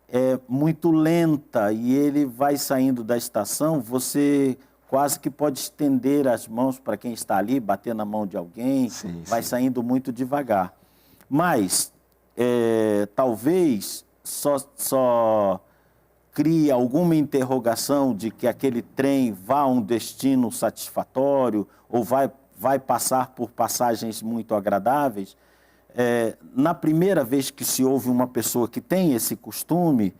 é muito lenta e ele vai saindo da estação, você quase que pode estender as mãos para quem está ali, bater na mão de alguém, vai saindo muito devagar. Mas talvez só crie alguma interrogação de que aquele trem vá a um destino satisfatório ou vai passar por passagens muito agradáveis, na primeira vez que se ouve uma pessoa que tem esse costume,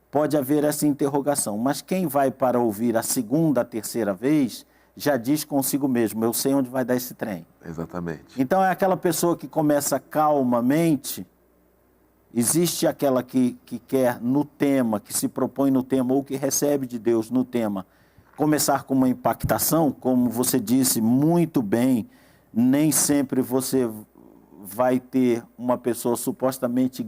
pode haver essa interrogação. Mas quem vai para ouvir a segunda, a terceira vez, já diz consigo mesmo, eu sei onde vai dar esse trem. Exatamente. Então é aquela pessoa que começa calmamente, existe aquela que quer no tema, que se propõe no tema, ou que recebe de Deus no tema, começar com uma impactação, como você disse muito bem, nem sempre você vai ter uma pessoa supostamente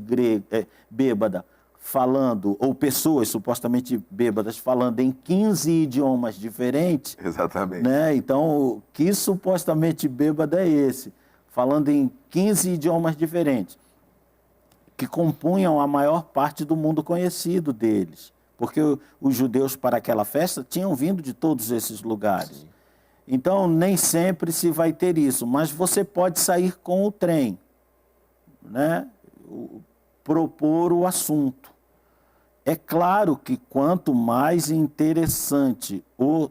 bêbada falando, ou pessoas supostamente bêbadas falando em 15 idiomas diferentes. Exatamente. Né? Então, que supostamente bêbado é esse? Falando em 15 idiomas diferentes, que compunham a maior parte do mundo conhecido deles. Porque os judeus para aquela festa tinham vindo de todos esses lugares. Sim. Então, nem sempre se vai ter isso, mas você pode sair com o trem, né? Propor o assunto. É claro que quanto mais interessante o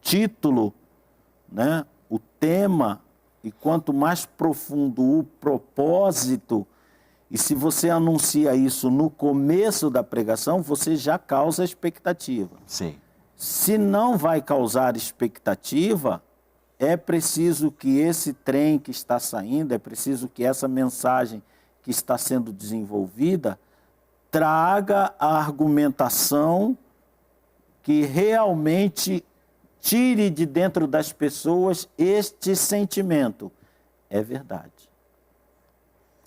título, né? O tema, e quanto mais profundo o propósito, e se você anuncia isso no começo da pregação, você já causa expectativa. Sim. Se não vai causar expectativa, é preciso que esse trem que está saindo, é preciso que essa mensagem que está sendo desenvolvida traga a argumentação que realmente tire de dentro das pessoas este sentimento. É verdade.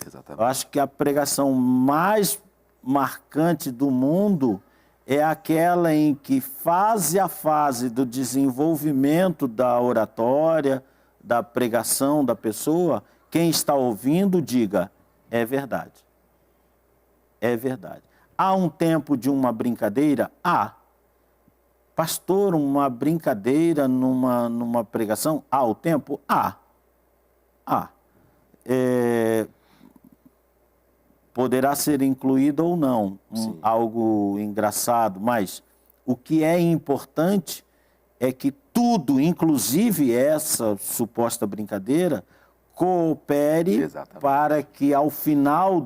Exatamente. Eu acho que a pregação mais marcante do mundo é aquela em que, fase a fase do desenvolvimento da oratória, da pregação da pessoa, quem está ouvindo diga, é verdade. É verdade. Há um tempo de uma brincadeira? Há. Pastor, uma brincadeira numa pregação? Há o tempo? Há. Há. Poderá ser incluído ou não, algo engraçado, mas o que é importante é que tudo, inclusive essa suposta brincadeira, coopere Exatamente. Para que ao final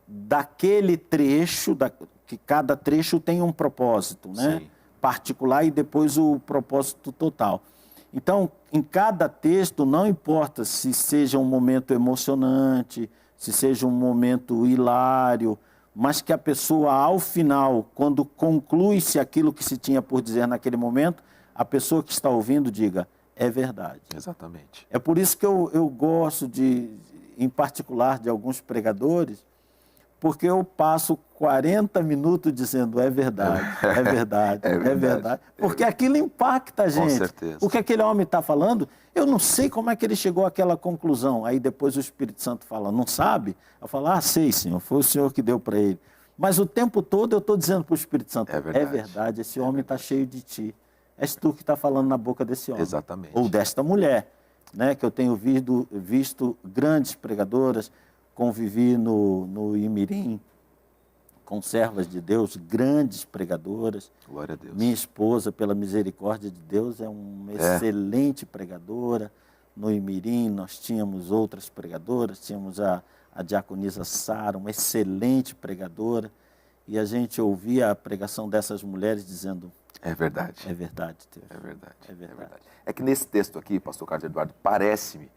daquele trecho, que cada trecho tem um propósito, né? Particular e depois o propósito total. Então, em cada texto, não importa se seja um momento emocionante, se seja um momento hilário, mas que a pessoa, ao final, quando conclui-se aquilo que se tinha por dizer naquele momento, a pessoa que está ouvindo diga, é verdade. Exatamente. É por isso que eu gosto, em particular, de alguns pregadores, porque eu passo 40 minutos dizendo, é verdade, é verdade, é verdade. Porque aquilo impacta a gente. Com certeza. O que aquele homem está falando, eu não sei como é que ele chegou àquela conclusão. Aí depois o Espírito Santo fala, não sabe? Eu falo, sei, Senhor, foi o Senhor que deu para ele. Mas o tempo todo eu estou dizendo para o Espírito Santo, é verdade, esse homem está cheio de ti. És tu que está falando na boca desse homem. Exatamente. Ou desta mulher, né? Que eu tenho visto grandes pregadoras, convivi no Imirim, com servas de Deus, grandes pregadoras. Glória a Deus. Minha esposa, pela misericórdia de Deus, é uma excelente pregadora. No Imirim nós tínhamos outras pregadoras, tínhamos a diaconisa Sara, uma excelente pregadora, e a gente ouvia a pregação dessas mulheres dizendo, é verdade. É verdade, Deus. É verdade. É verdade. É que nesse texto aqui, pastor Carlos Eduardo, parece-me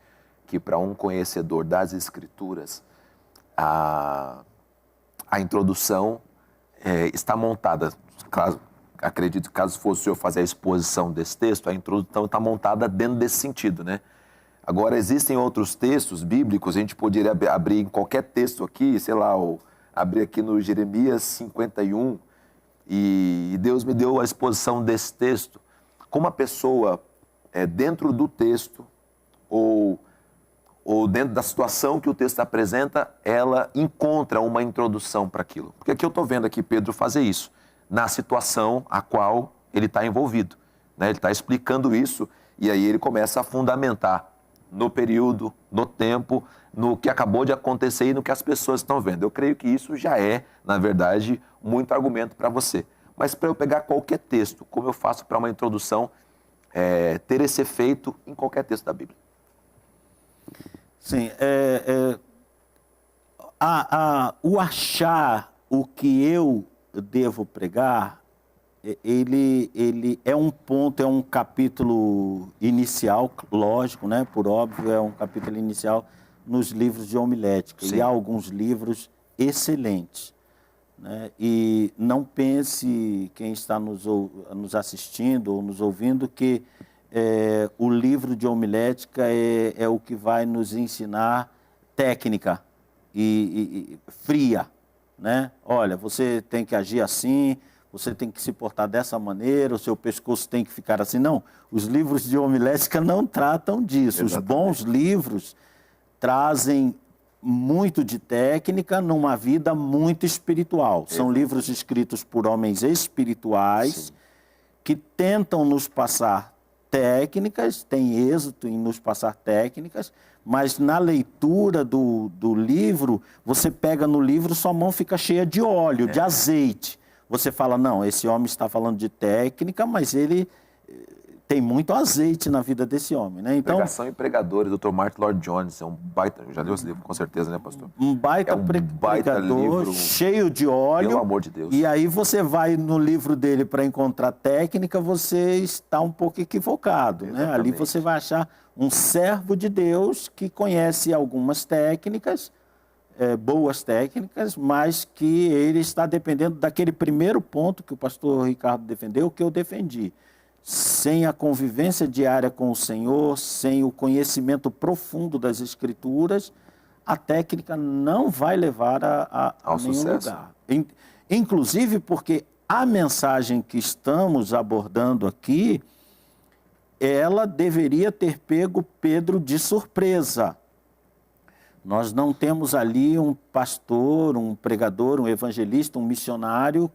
que para um conhecedor das Escrituras, a introdução está montada, acredito que caso fosse o senhor fazer a exposição desse texto, a introdução está montada dentro desse sentido, né? Agora, existem outros textos bíblicos, a gente poderia abrir em qualquer texto aqui, sei lá, ou abrir aqui no Jeremias 51, e Deus me deu a exposição desse texto. Como a pessoa, dentro do texto, ou dentro da situação que o texto apresenta, ela encontra uma introdução para aquilo. Porque aqui eu estou vendo aqui Pedro fazer isso, na situação a qual ele está envolvido, né? Ele está explicando isso, e aí ele começa a fundamentar no período, no tempo, no que acabou de acontecer e no que as pessoas estão vendo. Eu creio que isso já é, na verdade, muito argumento para você. Mas para eu pegar qualquer texto, como eu faço para uma introdução, ter esse efeito em qualquer texto da Bíblia? Sim, O achar o que eu devo pregar, ele é um ponto, é um capítulo inicial, lógico, né? Por óbvio, é um capítulo inicial nos livros de homilética. Sim. E há alguns livros excelentes, né? E não pense, quem está nos assistindo ou nos ouvindo, que o livro de homilética é o que vai nos ensinar técnica e fria, né? Olha, você tem que agir assim, você tem que se portar dessa maneira, o seu pescoço tem que ficar assim. Não, os livros de homilética não tratam disso. Exatamente. Os bons livros trazem muito de técnica numa vida muito espiritual. São livros escritos por homens espirituais. Sim. Que tentam nos passar técnicas, têm êxito em nos passar técnicas, mas na leitura do livro, você pega no livro, sua mão fica cheia de óleo, de azeite. Você fala, não, esse homem está falando de técnica, mas ele tem muito azeite na vida desse homem, né? Então, Pregação e Pregadores, Dr. Martin Lloyd Jones, é um baita, já leu esse livro com certeza, né, pastor? um baita, É um baita pregador, livro, cheio de óleo. pelo amor de Deus. E aí você vai no livro dele para encontrar técnica, você está um pouco equivocado, né? Ali Exatamente. você vai achar um servo de Deus que conhece algumas técnicas, boas técnicas, mas que ele está dependendo daquele primeiro ponto que o pastor Ricardo defendeu, que eu defendi. Sem a convivência diária com o Senhor, sem o conhecimento profundo das Escrituras, a técnica não vai levar a Ao nenhum sucesso. lugar. Inclusive porque a mensagem que estamos abordando aqui, ela deveria ter pego Pedro de surpresa. Nós não temos ali um pastor, um pregador, um evangelista, um missionário,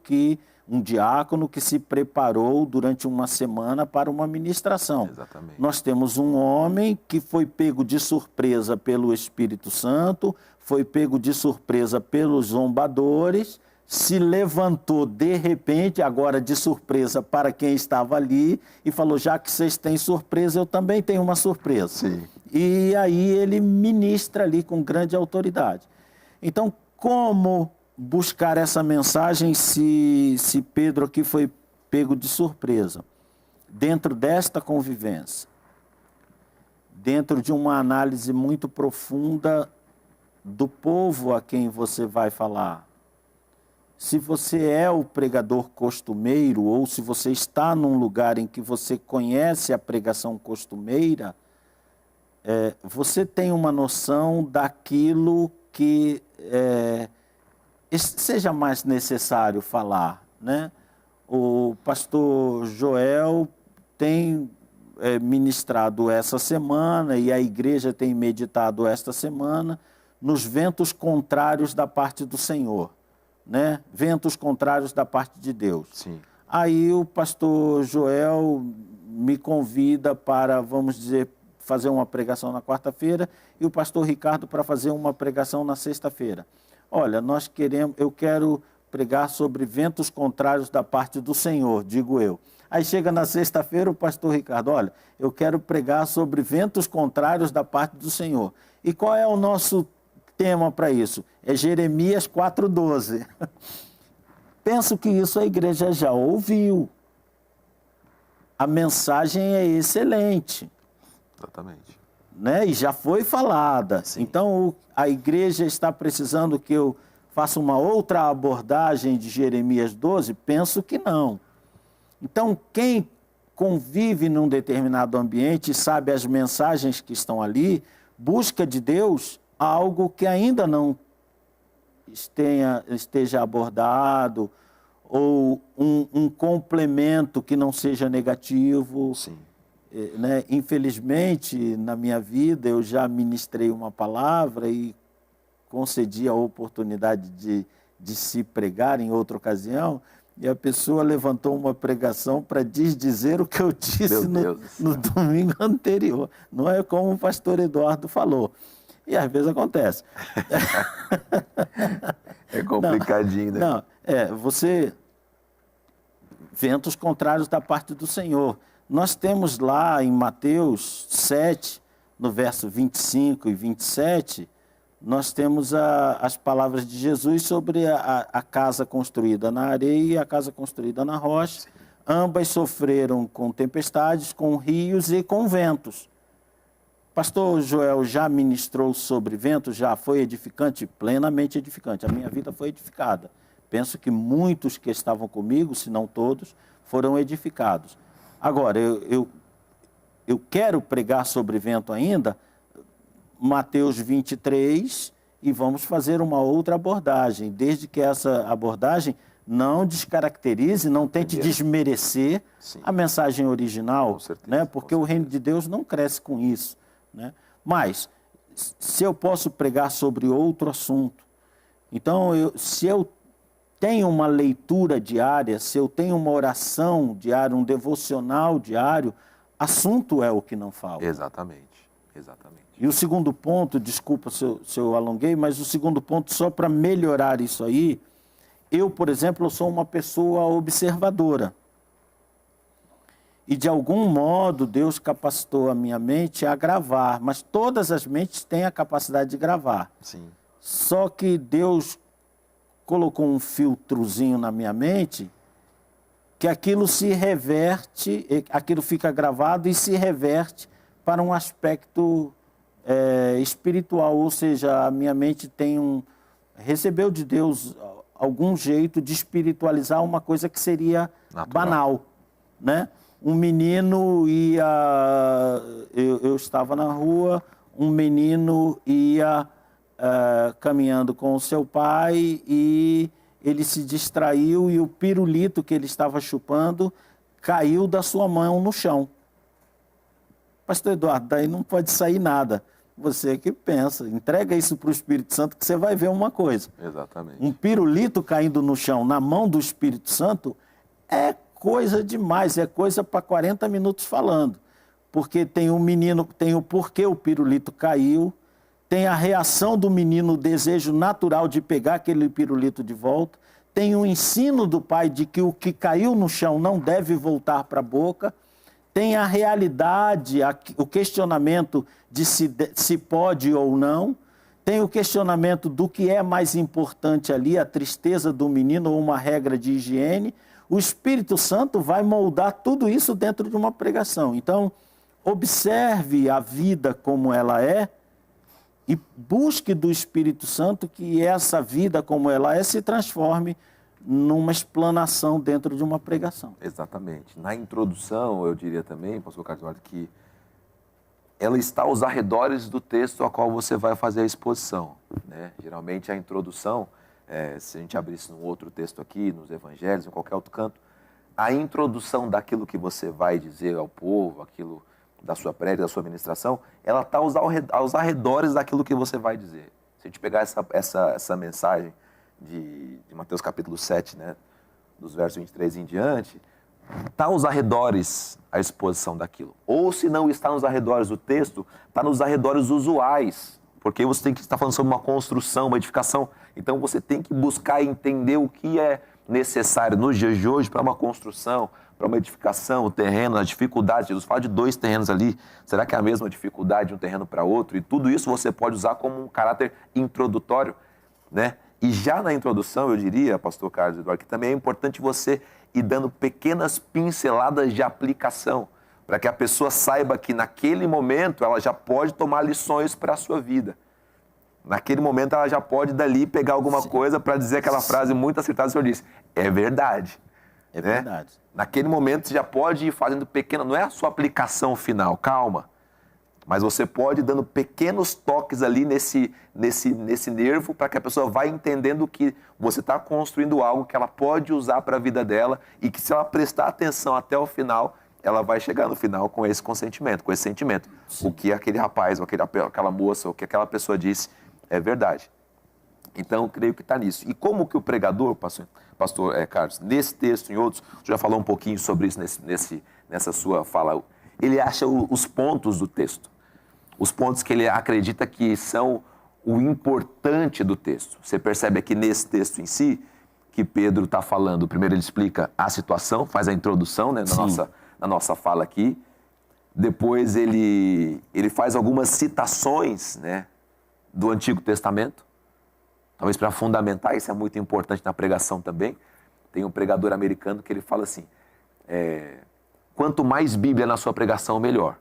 um diácono que se preparou durante uma semana para uma ministração. Exatamente. Nós temos um homem que foi pego de surpresa pelo Espírito Santo, foi pego de surpresa pelos zombadores, se levantou de repente, agora de surpresa para quem estava ali, e falou, já que vocês têm surpresa, eu também tenho uma surpresa. Sim. E aí ele ministra ali com grande autoridade. Então, como buscar essa mensagem se Pedro aqui foi pego de surpresa? Dentro desta convivência, dentro de uma análise muito profunda do povo a quem você vai falar. Se você é o pregador costumeiro ou se você está num lugar em que você conhece a pregação costumeira, você tem uma noção daquilo que seja mais necessário falar, né? O pastor Joel tem ministrado essa semana e a igreja tem meditado esta semana nos ventos contrários da parte do Senhor, né? Ventos contrários da parte de Deus. Sim. Aí o pastor Joel me convida para, vamos dizer, fazer uma pregação na quarta-feira e o pastor Ricardo para fazer uma pregação na sexta-feira. Olha, eu quero pregar sobre ventos contrários da parte do Senhor, digo eu. Aí chega na sexta-feira o pastor Ricardo, olha, eu quero pregar sobre ventos contrários da parte do Senhor. E qual é o nosso tema para isso? É Jeremias 4:12. Penso que isso a igreja já ouviu. A mensagem é excelente. Exatamente. Né? E já foi falada. Sim. Então, a igreja está precisando que eu faça uma outra abordagem de Jeremias 12? Penso que não. Então, quem convive num determinado ambiente e sabe as mensagens que estão ali, busca de Deus algo que ainda não esteja abordado, ou um complemento que não seja negativo. Sim. Né? Infelizmente, na minha vida, eu já ministrei uma palavra e concedi a oportunidade de se pregar em outra ocasião, e a pessoa levantou uma pregação para desdizer o que eu disse no domingo anterior. Não é como o pastor Eduardo falou. E às vezes acontece. É complicadinho, né? Não, ventos contrários da parte do Senhor. Nós temos lá em Mateus 7, no verso 25 e 27, nós temos as palavras de Jesus sobre a casa construída na areia e a casa construída na rocha. Sim. Ambas sofreram com tempestades, com rios e com ventos. Pastor Joel já ministrou sobre ventos, já foi edificante, plenamente edificante. A minha vida foi edificada. Penso que muitos que estavam comigo, se não todos, foram edificados. Agora, eu quero pregar sobre vento ainda, Mateus 23, e vamos fazer uma outra abordagem, desde que essa abordagem não descaracterize, não tente desmerecer a mensagem original, né? Porque o reino de Deus não cresce com isso, né? Mas, se eu posso pregar sobre outro assunto, então, se eu tenho uma leitura diária, se eu tenho uma oração diária, um devocional diário, assunto é o que não falta. Exatamente, exatamente. E o segundo ponto, desculpa se eu alonguei, mas o segundo ponto, só para melhorar isso aí, eu, por exemplo, sou uma pessoa observadora. E, de algum modo, Deus capacitou a minha mente a gravar, mas todas as mentes têm a capacidade de gravar. Sim. Só que Deus colocou um filtrozinho na minha mente que aquilo se reverte, aquilo fica gravado e se reverte para um aspecto espiritual, ou seja, a minha mente recebeu de Deus algum jeito de espiritualizar uma coisa que seria natural, banal, né? Um menino ia... Eu estava na rua, um menino ia caminhando com o seu pai e ele se distraiu e o pirulito que ele estava chupando caiu da sua mão no chão. Pastor Eduardo, daí não pode sair nada. Você que pensa, entrega isso para o Espírito Santo que você vai ver uma coisa. Exatamente. Um pirulito caindo no chão na mão do Espírito Santo é coisa demais, é coisa para 40 minutos falando. Porque tem um menino, tem o porquê o pirulito caiu, tem a reação do menino, o desejo natural de pegar aquele pirulito de volta, tem o ensino do pai de que o que caiu no chão não deve voltar para a boca, tem a realidade, o questionamento de se pode ou não, tem o questionamento do que é mais importante ali, a tristeza do menino ou uma regra de higiene. O Espírito Santo vai moldar tudo isso dentro de uma pregação. Então, observe a vida como ela é e busque do Espírito Santo que essa vida como ela é se transforme numa explanação dentro de uma pregação. Exatamente. Na introdução, eu diria também, pastor Carlos Eduardo, que ela está aos arredores do texto a qual você vai fazer a exposição, né? Geralmente a introdução, se a gente abrisse num outro texto aqui, nos evangelhos, em qualquer outro canto, a introdução daquilo que você vai dizer ao povo, aquilo da sua prédia, da sua ministração, ela está aos arredores daquilo que você vai dizer. Se a gente pegar essa mensagem de Mateus capítulo 7, né, dos versos 23 em diante, está aos arredores a exposição daquilo. Ou se não está nos arredores do texto, está nos arredores usuais, porque você tem que estar falando sobre uma construção, uma edificação. Então você tem que buscar entender o que é necessário nos dias de hoje para uma construção, para uma edificação, o terreno, as dificuldades. Jesus fala de 2 terrenos ali. Será que é a mesma dificuldade de um terreno para outro? E tudo isso você pode usar como um caráter introdutório, né? E já na introdução, eu diria, pastor Carlos Eduardo, que também é importante você ir dando pequenas pinceladas de aplicação, para que a pessoa saiba que naquele momento ela já pode tomar lições para a sua vida. Naquele momento ela já pode dali pegar alguma coisa para dizer aquela frase muito acertada que o senhor disse. É verdade. É verdade. Naquele momento você já pode ir fazendo pequena, não é a sua aplicação final, calma. Mas você pode ir dando pequenos toques ali nesse nervo para que a pessoa vá entendendo que você está construindo algo que ela pode usar para a vida dela e que se ela prestar atenção até o final, ela vai chegar no final com esse consentimento, com esse sentimento. Sim. O que aquele rapaz, ou aquela moça, ou o que aquela pessoa disse é verdade. Então, eu creio que está nisso. E como que o pregador, pastor Carlos, nesse texto e em outros, você já falou um pouquinho sobre isso nessa sua fala, ele acha os pontos do texto. Os pontos que ele acredita que são o importante do texto. Você percebe aqui nesse texto em si, que Pedro está falando, primeiro ele explica a situação, faz a introdução, né, na nossa fala aqui. Depois ele faz algumas citações, né, do Antigo Testamento. Talvez para fundamentar, isso é muito importante na pregação também. Tem um pregador americano que ele fala assim, quanto mais Bíblia na sua pregação, melhor.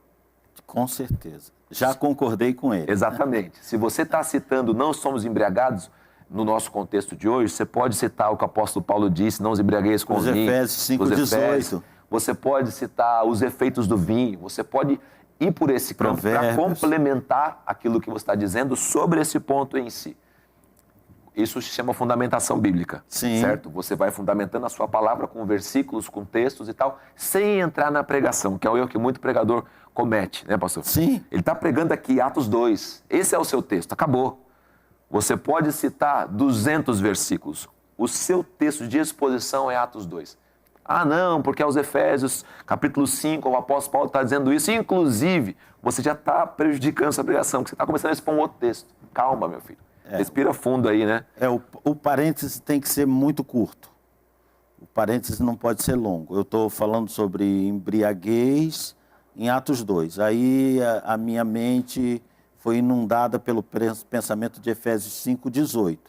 Com certeza. Já concordei com ele. Exatamente. Se você está citando não somos embriagados, no nosso contexto de hoje, você pode citar o que o apóstolo Paulo disse, não os embriagueis com os vinhos. Efésios 5:18. Você pode citar os efeitos do vinho, você pode ir por esse campo para complementar aquilo que você está dizendo sobre esse ponto em si. Isso se chama fundamentação bíblica, certo? Você vai fundamentando a sua palavra com versículos, com textos e tal, sem entrar na pregação, que é o erro que muito pregador comete, né, pastor? Sim. Ele está pregando aqui, Atos 2, esse é o seu texto, acabou. Você pode citar 200 versículos, o seu texto de exposição é Atos 2. Ah, não, porque aos Efésios, capítulo 5, o apóstolo Paulo está dizendo isso, inclusive, você já está prejudicando essa pregação, que você está começando a expor um outro texto. Calma, meu filho. Respira fundo aí, né? O parênteses tem que ser muito curto. O parênteses não pode ser longo. Eu estou falando sobre embriaguez em Atos 2. Aí a minha mente foi inundada pelo pensamento de Efésios 5:18.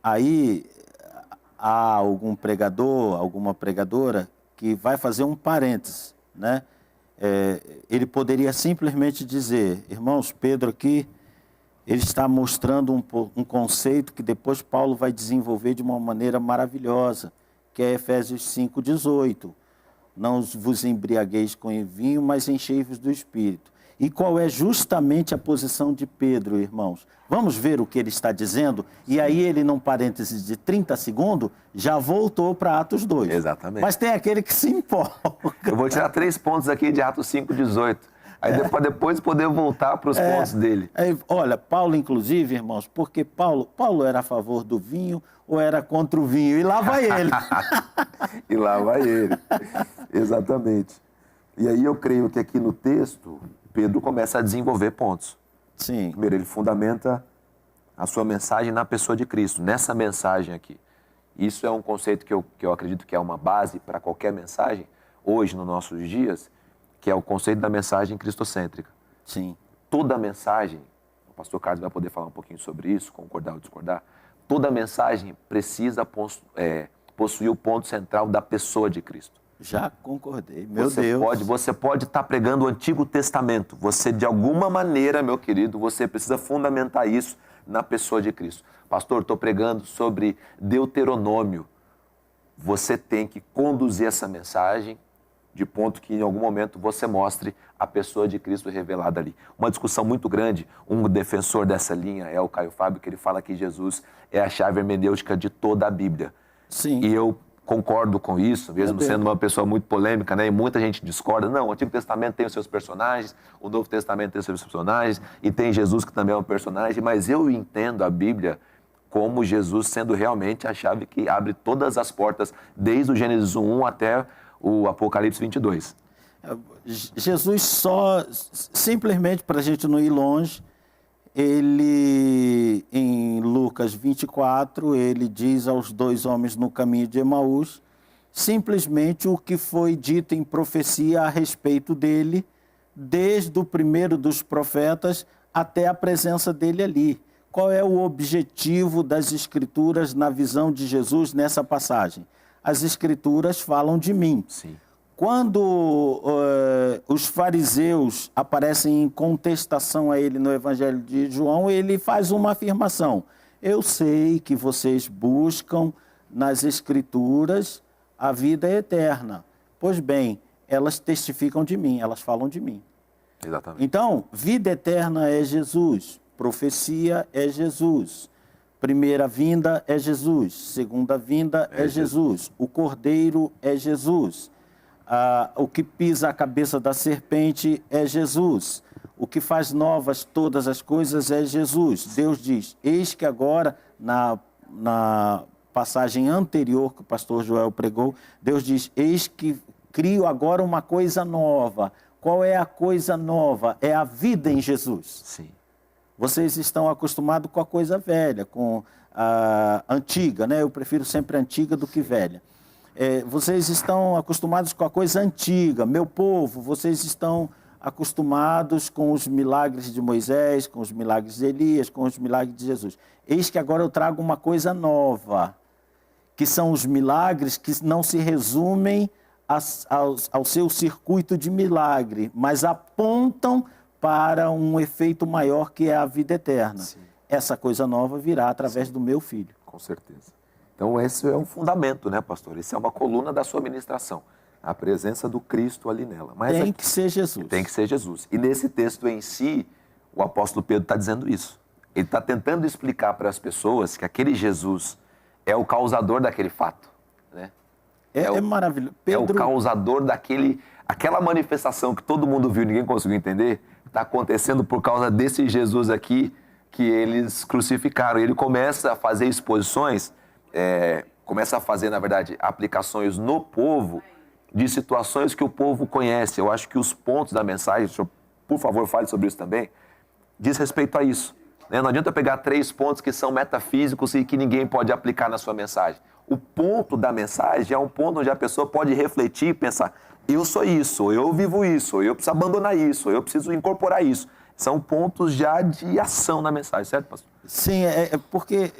Aí há algum pregador, alguma pregadora que vai fazer um parênteses, né? Ele poderia simplesmente dizer, irmãos, Pedro aqui, ele está mostrando um conceito que depois Paulo vai desenvolver de uma maneira maravilhosa, que é Efésios 5:18. Não vos embriagueis com vinho, mas enchei-vos do Espírito. E qual é justamente a posição de Pedro, irmãos? Vamos ver o que ele está dizendo? E aí ele, num parênteses de 30 segundos, já voltou para Atos 2. Exatamente. Mas tem aquele que se empolga. Eu vou tirar 3 pontos aqui de Atos 5:18. Aí depois poder voltar para os pontos dele. Olha, Paulo, inclusive, irmãos, porque Paulo era a favor do vinho ou era contra o vinho? E lá vai ele. E lá vai ele. Exatamente. E aí eu creio que aqui no texto, Pedro começa a desenvolver pontos. Sim. Primeiro, ele fundamenta a sua mensagem na pessoa de Cristo, nessa mensagem aqui. Isso é um conceito que eu acredito que é uma base para qualquer mensagem, hoje, nos nossos dias, que é o conceito da mensagem cristocêntrica. Sim. Toda mensagem, o pastor Carlos vai poder falar um pouquinho sobre isso, concordar ou discordar, toda mensagem precisa possuir o ponto central da pessoa de Cristo. Já concordei, meu Deus. Você pode estar pregando o Antigo Testamento, você de alguma maneira, meu querido, você precisa fundamentar isso na pessoa de Cristo. Pastor, estou pregando sobre Deuteronômio. Você tem que conduzir essa mensagem de ponto que em algum momento você mostre a pessoa de Cristo revelada ali. Uma discussão muito grande, um defensor dessa linha é o Caio Fábio, que ele fala que Jesus é a chave hermenêutica de toda a Bíblia. Sim. E eu concordo com isso, mesmo sendo uma pessoa muito polêmica, né? E muita gente discorda. Não, o Antigo Testamento tem os seus personagens, o Novo Testamento tem os seus personagens, e tem Jesus que também é um personagem, mas eu entendo a Bíblia como Jesus sendo realmente a chave que abre todas as portas, desde o Gênesis 1 até o Apocalipse 22. Jesus só, simplesmente para a gente não ir longe, ele, em Lucas 24, ele diz aos 2 homens no caminho de Emaús, simplesmente o que foi dito em profecia a respeito dele, desde o primeiro dos profetas até a presença dele ali. Qual é o objetivo das Escrituras na visão de Jesus nessa passagem? As Escrituras falam de mim. Sim. Quando os fariseus aparecem em contestação a ele no Evangelho de João, ele faz uma afirmação. Eu sei que vocês buscam nas Escrituras a vida eterna. Pois bem, elas testificam de mim, elas falam de mim. Exatamente. Então, vida eterna é Jesus, profecia é Jesus. Primeira vinda é Jesus, segunda vinda é Jesus, o Cordeiro é Jesus, o que pisa a cabeça da serpente é Jesus, o que faz novas todas as coisas é Jesus. Deus diz, eis que agora, na passagem anterior que o pastor Joel pregou, Deus diz, eis que crio agora uma coisa nova. Qual é a coisa nova? É a vida em Jesus. Sim. Vocês estão acostumados com a coisa velha, com a antiga, né? Eu prefiro sempre antiga do que velha. Vocês estão acostumados com a coisa antiga. Meu povo, vocês estão acostumados com os milagres de Moisés, com os milagres de Elias, com os milagres de Jesus. Eis que agora eu trago uma coisa nova, que são os milagres que não se resumem ao seu circuito de milagre, mas apontam para um efeito maior que é a vida eterna. Sim. Essa coisa nova virá através do meu filho. Com certeza. Então esse é um fundamento, né, pastor? Isso é uma coluna da sua ministração. A presença do Cristo ali nela. Mas tem que ser Jesus. Tem que ser Jesus. E nesse texto em si, o apóstolo Pedro está dizendo isso. Ele está tentando explicar para as pessoas que aquele Jesus é o causador daquele fato. Né? É maravilhoso. Pedro... É o causador aquela manifestação que todo mundo viu e ninguém conseguiu entender, está acontecendo por causa desse Jesus aqui que eles crucificaram. Ele começa a fazer exposições, começa a fazer, na verdade, aplicações no povo de situações que o povo conhece. Eu acho que os pontos da mensagem, o senhor, por favor, fale sobre isso também, diz respeito a isso. Né? Não adianta eu pegar 3 pontos que são metafísicos e que ninguém pode aplicar na sua mensagem. O ponto da mensagem é um ponto onde a pessoa pode refletir e pensar, eu sou isso, eu vivo isso, eu preciso abandonar isso, eu preciso incorporar isso. São pontos já de ação na mensagem, certo, pastor? Sim, porque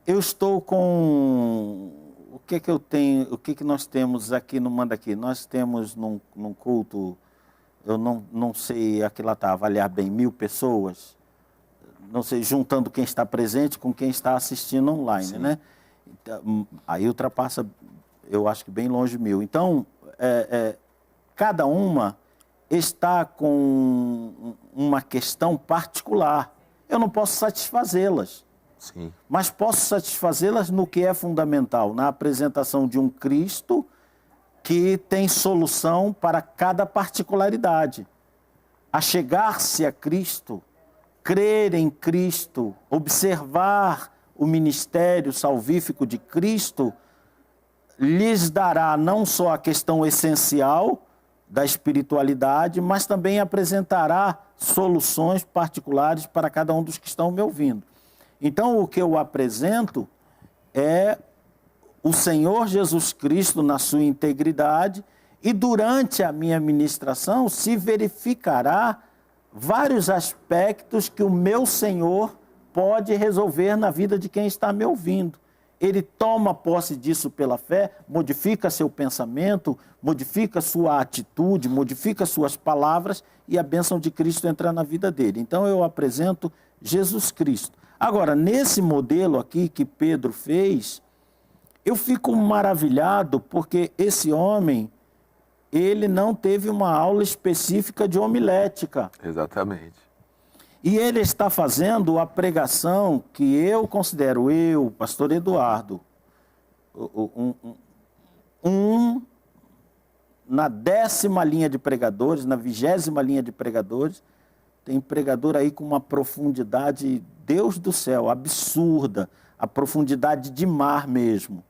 eu estou com... O que eu tenho, o que nós temos aqui no Manda Aqui? Nós temos num culto, eu não sei, aqui lá está, avaliar bem, 1000 pessoas, não sei, juntando quem está presente com quem está assistindo online, sim, né? Então, aí ultrapassa, eu acho que bem longe de 1000. Então, cada uma está com uma questão particular. Eu não posso satisfazê-las. Sim. Mas posso satisfazê-las no que é fundamental, na apresentação de um Cristo que tem solução para cada particularidade. Achegar-se a Cristo, crer em Cristo, observar o ministério salvífico de Cristo, lhes dará não só a questão essencial da espiritualidade, mas também apresentará soluções particulares para cada um dos que estão me ouvindo. Então, o que eu apresento é o Senhor Jesus Cristo na sua integridade e durante a minha ministração se verificará vários aspectos que o meu Senhor pode resolver na vida de quem está me ouvindo. Ele toma posse disso pela fé, modifica seu pensamento, modifica sua atitude, modifica suas palavras e a bênção de Cristo entra na vida dele. Então, eu apresento Jesus Cristo. Agora, nesse modelo aqui que Pedro fez, eu fico maravilhado porque esse homem, ele não teve uma aula específica de homilética. Exatamente. E ele está fazendo a pregação que eu considero, pastor Eduardo, na 10ª linha de pregadores, na 20ª linha de pregadores, tem pregador aí com uma profundidade, Deus do céu, absurda, a profundidade de mar mesmo.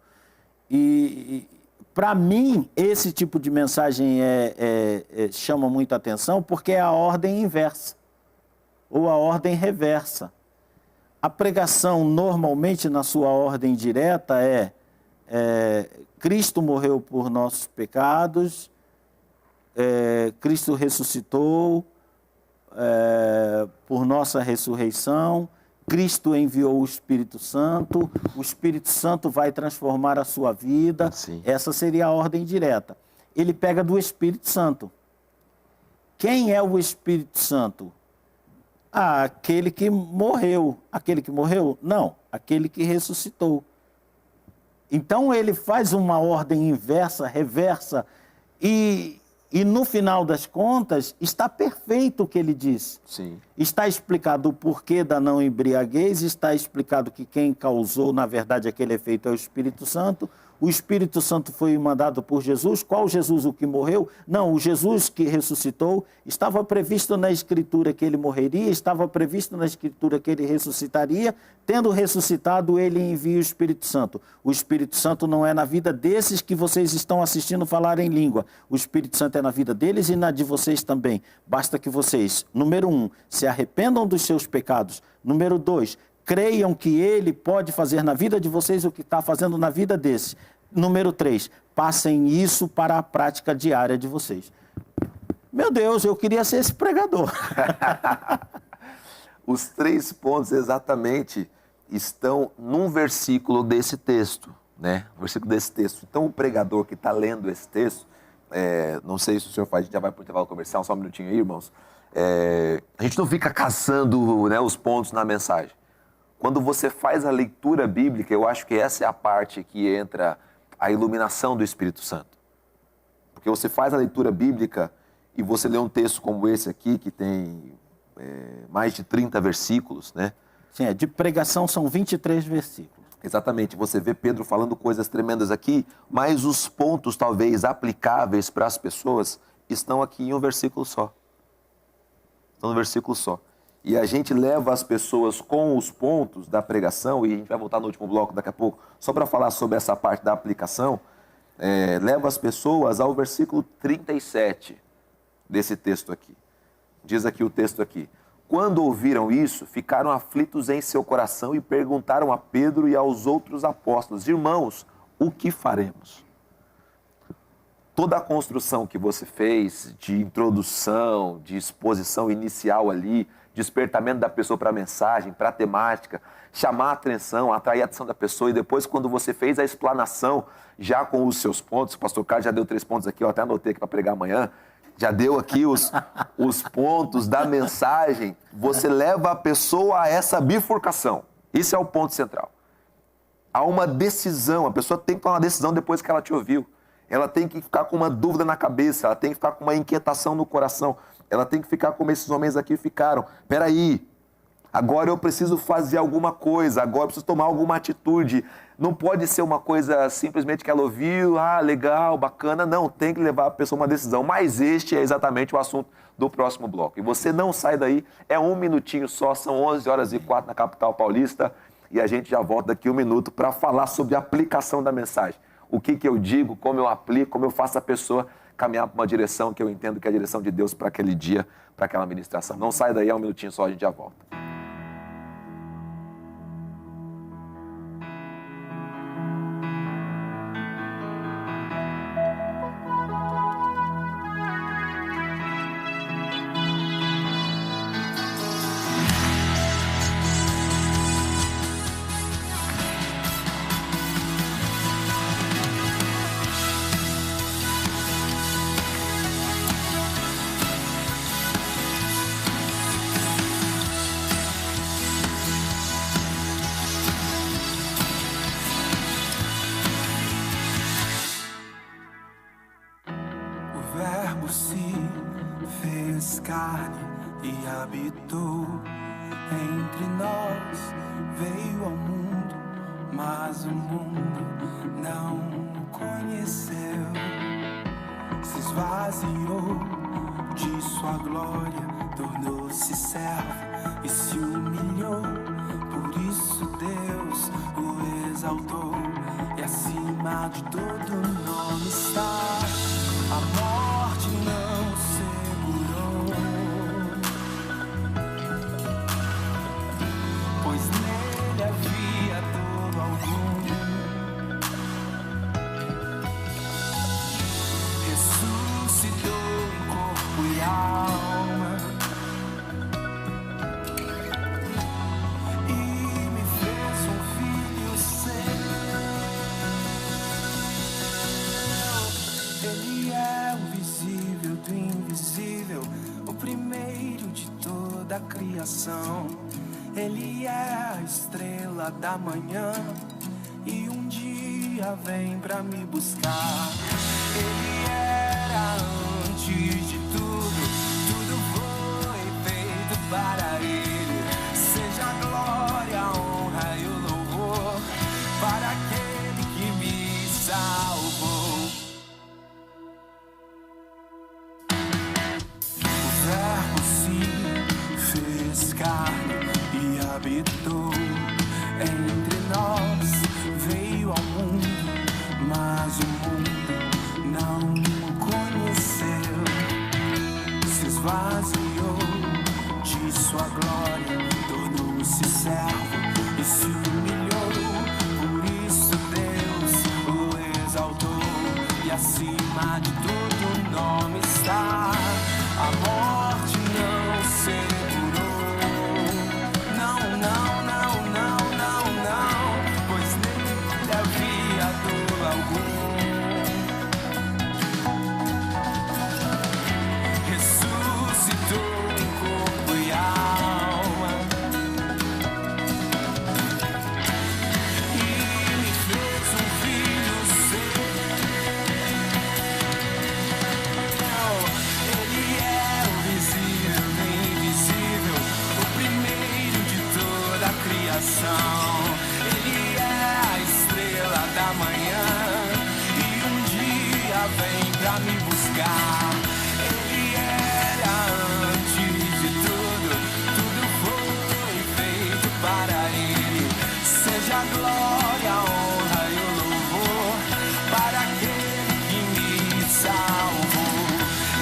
E para mim, esse tipo de mensagem chama muita atenção porque é a ordem inversa, ou a ordem reversa. A pregação, normalmente, na sua ordem direta, Cristo morreu por nossos pecados, Cristo ressuscitou, por nossa ressurreição, Cristo enviou o Espírito Santo vai transformar a sua vida. Sim. Essa seria a ordem direta. Ele pega do Espírito Santo. Quem é o Espírito Santo? Aquele que morreu. Aquele que morreu? Não, aquele que ressuscitou. Então ele faz uma ordem inversa, reversa, e no final das contas, está perfeito o que ele diz. Sim. Está explicado o porquê da não embriaguez, está explicado que quem causou, na verdade, aquele efeito é o Espírito Santo. O Espírito Santo foi mandado por Jesus. Qual Jesus o que morreu? Não, o Jesus que ressuscitou. Estava previsto na Escritura que ele morreria, estava previsto na Escritura que ele ressuscitaria. Tendo ressuscitado, ele envia o Espírito Santo. O Espírito Santo não é na vida desses que vocês estão assistindo falar em língua. O Espírito Santo é na vida deles e na de vocês também. Basta que vocês, número 1, se arrependam dos seus pecados. Número 2, creiam que ele pode fazer na vida de vocês o que está fazendo na vida desses. Número 3, passem isso para a prática diária de vocês. Meu Deus, eu queria ser esse pregador. Os 3 pontos exatamente estão num versículo desse texto, né? Versículo desse texto. Então, o pregador que está lendo esse texto, não sei se o senhor faz, a gente já vai para o intervalo comercial, só um minutinho aí, irmãos. A gente não fica caçando, né, os pontos na mensagem. Quando você faz a leitura bíblica, eu acho que essa é a parte que entra a iluminação do Espírito Santo. Porque você faz a leitura bíblica e você lê um texto como esse aqui, que tem mais de 30 versículos, né? Sim, de pregação são 23 versículos. Exatamente, você vê Pedro falando coisas tremendas aqui, mas os pontos talvez aplicáveis para as pessoas estão aqui em um versículo só. Estão no versículo só. E a gente leva as pessoas com os pontos da pregação, e a gente vai voltar no último bloco daqui a pouco, só para falar sobre essa parte da aplicação, leva as pessoas ao versículo 37 desse texto aqui. Diz aqui o texto aqui: quando ouviram isso, ficaram aflitos em seu coração e perguntaram a Pedro e aos outros apóstolos: irmãos, o que faremos? Toda a construção que você fez de introdução, de exposição inicial ali, despertamento da pessoa para a mensagem, para a temática, chamar a atenção, atrair a atenção da pessoa, e depois quando você fez a explanação, já com os seus pontos, o pastor Carlos já deu 3 pontos aqui, eu até anotei aqui para pregar amanhã, já deu aqui os pontos da mensagem, você leva a pessoa a essa bifurcação. Esse é o ponto central. Há uma decisão, a pessoa tem que tomar uma decisão depois que ela te ouviu. Ela tem que ficar com uma dúvida na cabeça, ela tem que ficar com uma inquietação no coração, ela tem que ficar como esses homens aqui ficaram. Peraí, agora eu preciso fazer alguma coisa, agora eu preciso tomar alguma atitude. Não pode ser uma coisa simplesmente que ela ouviu, legal, bacana. Não, tem que levar a pessoa a uma decisão. Mas este é exatamente o assunto do próximo bloco. E você não sai daí, é 1 minutinho só, são 11h04 na capital paulista. E a gente já volta daqui 1 minuto para falar sobre a aplicação da mensagem. O que eu digo, como eu aplico, como eu faço a pessoa caminhar para uma direção que eu entendo que é a direção de Deus para aquele dia, para aquela ministração. Não sai daí, é 1 minutinho só, a gente já volta. Carne e habitou entre nós, veio ao mundo, mas o mundo não o conheceu. Se esvaziou de sua glória, tornou-se servo e se humilhou. Por isso Deus o exaltou, e acima de todo nome está. A morte não segurou, pois nele havia todo algum. Ressuscitou em corpo e alma, e me fez um filho seu. Ele é o visível do invisível, o primeiro de toda a criação. Ele é a estrela da manhã, e um dia vem pra me buscar. Ele era antes de tudo, tudo foi feito para ele. Seja a glória, a honra e o louvor para aquele que me salvou. O Verbo se fez carne e habitou entre nós, veio ao mundo, mas o mundo não o conheceu. Se esvaziou de sua glória, tornou-se servo e se humilhou. Por isso Deus o exaltou, e acima de todo nome está. a glória, a honra e o louvor para aquele que me salvou.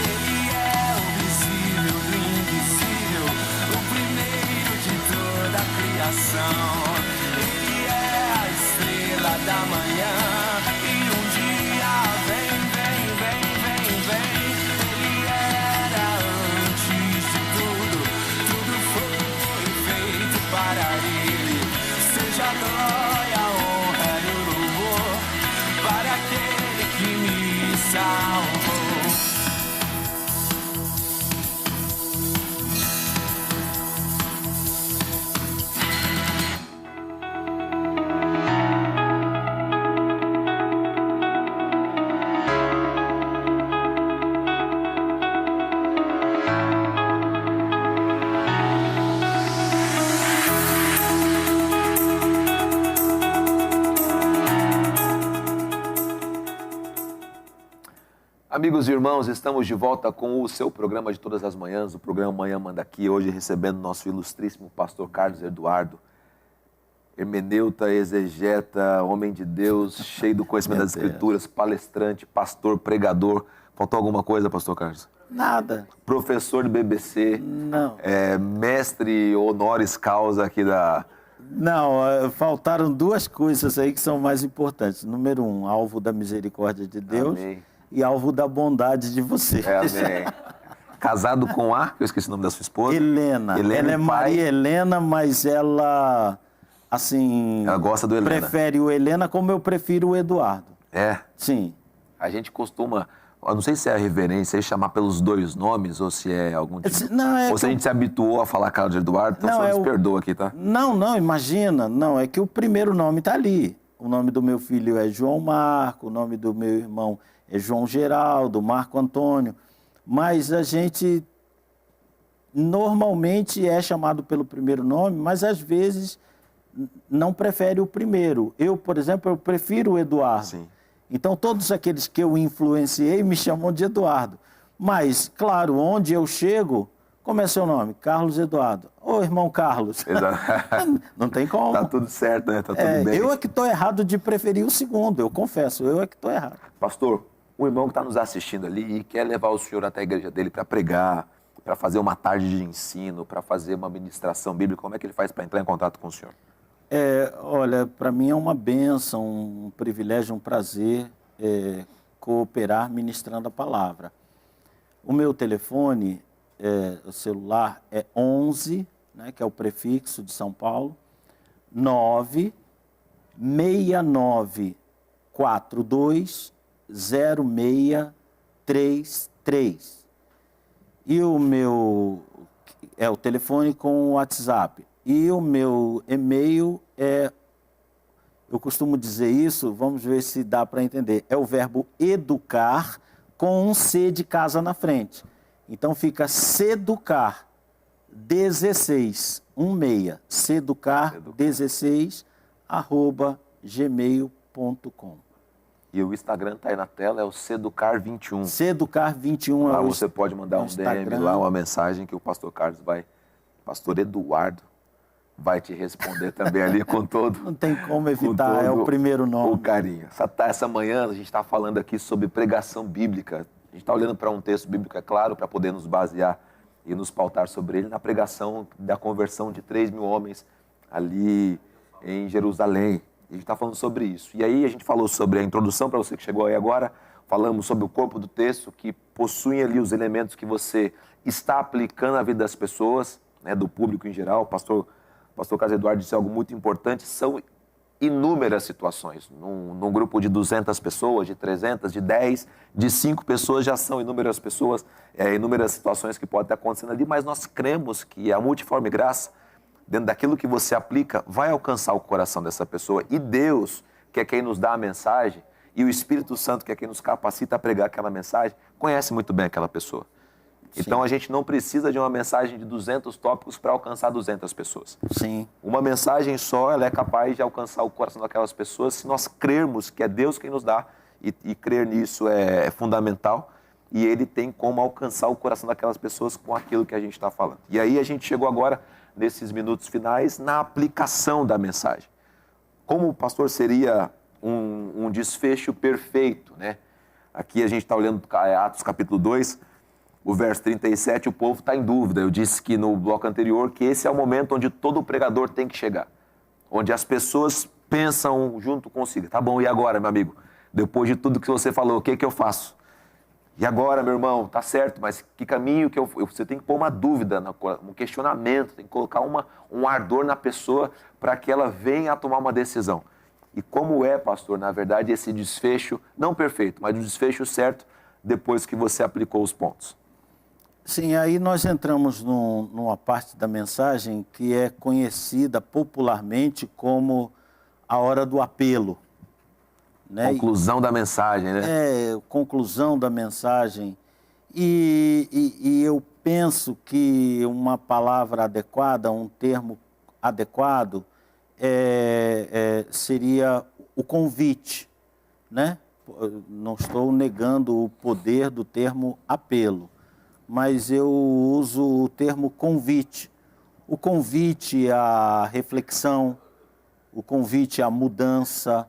Ele é o visível do invisível, o primeiro de toda a criação. Ele é a estrela da manhã e um dia vem. Ele era antes de tudo, tudo foi feito para ele. Seja a glória, a honra e o louvor para aquele que me salvou. Amigos e irmãos, estamos de volta com o seu programa de todas as manhãs, o programa Manhã Manda Aqui, hoje recebendo nosso ilustríssimo pastor Carlos Eduardo, hermeneuta, exegeta, homem de Deus, cheio do conhecimento das Escrituras, palestrante, pastor, pregador. Faltou alguma coisa, pastor Carlos? Nada. Professor do BBC. Não. Mestre honoris causa aqui da... Não, faltaram duas coisas aí que são mais importantes. Número 1, alvo da misericórdia de Deus. Amém. E alvo da bondade de você. Amém. Casado com eu esqueci o nome da sua esposa. Helena. Ela é Maria Helena, mas ela, assim... Ela gosta do Helena. Prefere o Helena como eu prefiro o Eduardo. É? Sim. A gente costuma, eu não sei se é a reverência, chamar pelos dois nomes, ou se é algum tipo... Não, ou se a gente se habituou a falar Carlos Eduardo, então só nos perdoa aqui, tá? Não, imagina. Não, é que o primeiro nome tá ali. O nome do meu filho é João Marco, o nome do meu irmão é João Geraldo, Marco Antônio, mas a gente normalmente é chamado pelo primeiro nome, mas às vezes não prefere o primeiro. Eu, por exemplo, eu prefiro o Eduardo. Sim. Então todos aqueles que eu influenciei me chamam de Eduardo. Mas, claro, onde eu chego, como é seu nome? Carlos Eduardo. Ô, irmão Carlos. Exato. Não tem como. Tá tudo certo, né? Tá tudo bem. Eu é que estou errado de preferir o segundo, eu confesso, eu é que estou errado. Pastor, o irmão que está nos assistindo ali e quer levar o senhor até a igreja dele para pregar, para fazer uma tarde de ensino, para fazer uma ministração bíblica, como é que ele faz para entrar em contato com o senhor? Olha, para mim é uma bênção, um privilégio, um prazer cooperar ministrando a palavra. O meu telefone, o celular, é 11, né, que é o prefixo de São Paulo, 969420633. E o meu o telefone com o WhatsApp. E o meu e-mail eu costumo dizer isso, vamos ver se dá para entender, é o verbo educar com um C de casa na frente. Então fica seducar 16, seducar 16 @gmail.com. E o Instagram tá aí na tela, é o Seducar21. Seducar21 lá você pode mandar um DM lá, uma mensagem que o pastor Carlos pastor Eduardo, vai te responder também ali com todo... Não tem como evitar, é o primeiro nome. O carinho. Essa manhã a gente está falando aqui sobre pregação bíblica. A gente está olhando para um texto bíblico, é claro, para poder nos basear e nos pautar sobre ele, na pregação da conversão de 3.000 homens ali em Jerusalém. A gente está falando sobre isso. E aí a gente falou sobre a introdução, para você que chegou aí agora, falamos sobre o corpo do texto, que possui ali os elementos que você está aplicando à vida das pessoas, né, do público em geral. O pastor Carlos Eduardo disse algo muito importante, são inúmeras situações. Num grupo de 200 pessoas, de 300, de 10, de 5 pessoas, já são inúmeras pessoas, inúmeras situações que podem estar acontecendo ali, mas nós cremos que a multiforme graça, dentro daquilo que você aplica, vai alcançar o coração dessa pessoa. E Deus, que é quem nos dá a mensagem, e o Espírito Santo, que é quem nos capacita a pregar aquela mensagem, conhece muito bem aquela pessoa. Sim. Então a gente não precisa de uma mensagem de 200 tópicos para alcançar 200 pessoas. Sim. Uma mensagem só, ela é capaz de alcançar o coração daquelas pessoas se nós crermos que é Deus quem nos dá, e crer nisso é fundamental, e Ele tem como alcançar o coração daquelas pessoas com aquilo que a gente está falando. E aí a gente chegou agora, nesses minutos finais, na aplicação da mensagem. como, pastor, seria um desfecho perfeito, né? Aqui a gente está olhando Atos capítulo 2, o verso 37, o povo está em dúvida. Eu disse que no bloco anterior que esse é o momento onde todo pregador tem que chegar. Onde as pessoas pensam junto consigo. Tá bom, e agora, meu amigo? Depois de tudo que você falou, o que eu faço? E agora, meu irmão? Tá certo, mas que caminho que você tem que pôr uma dúvida, um questionamento, tem que colocar um ardor na pessoa para que ela venha a tomar uma decisão. E como é, pastor, na verdade, esse desfecho, não perfeito, mas o desfecho certo, depois que você aplicou os pontos? Sim, aí nós entramos numa parte da mensagem que é conhecida popularmente como a hora do apelo. Né? Conclusão da mensagem, né? Conclusão da mensagem. E eu penso que uma palavra adequada, um termo adequado, seria o convite, né? Não estou negando o poder do termo apelo, mas eu uso o termo convite. O convite à reflexão, o convite à mudança,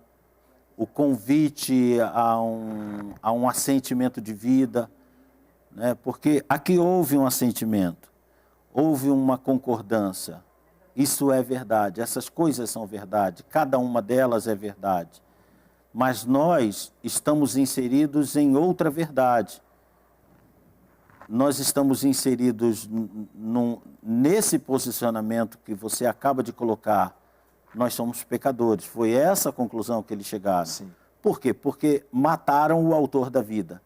o convite a um assentimento de vida, né? Porque aqui houve um assentimento, houve uma concordância. Isso é verdade, essas coisas são verdade, cada uma delas é verdade. Mas nós estamos inseridos em outra verdade. Nós estamos inseridos nesse posicionamento que você acaba de colocar. Nós somos pecadores. Foi essa a conclusão que eles chegaram. Sim. Por quê? Porque mataram o autor da vida.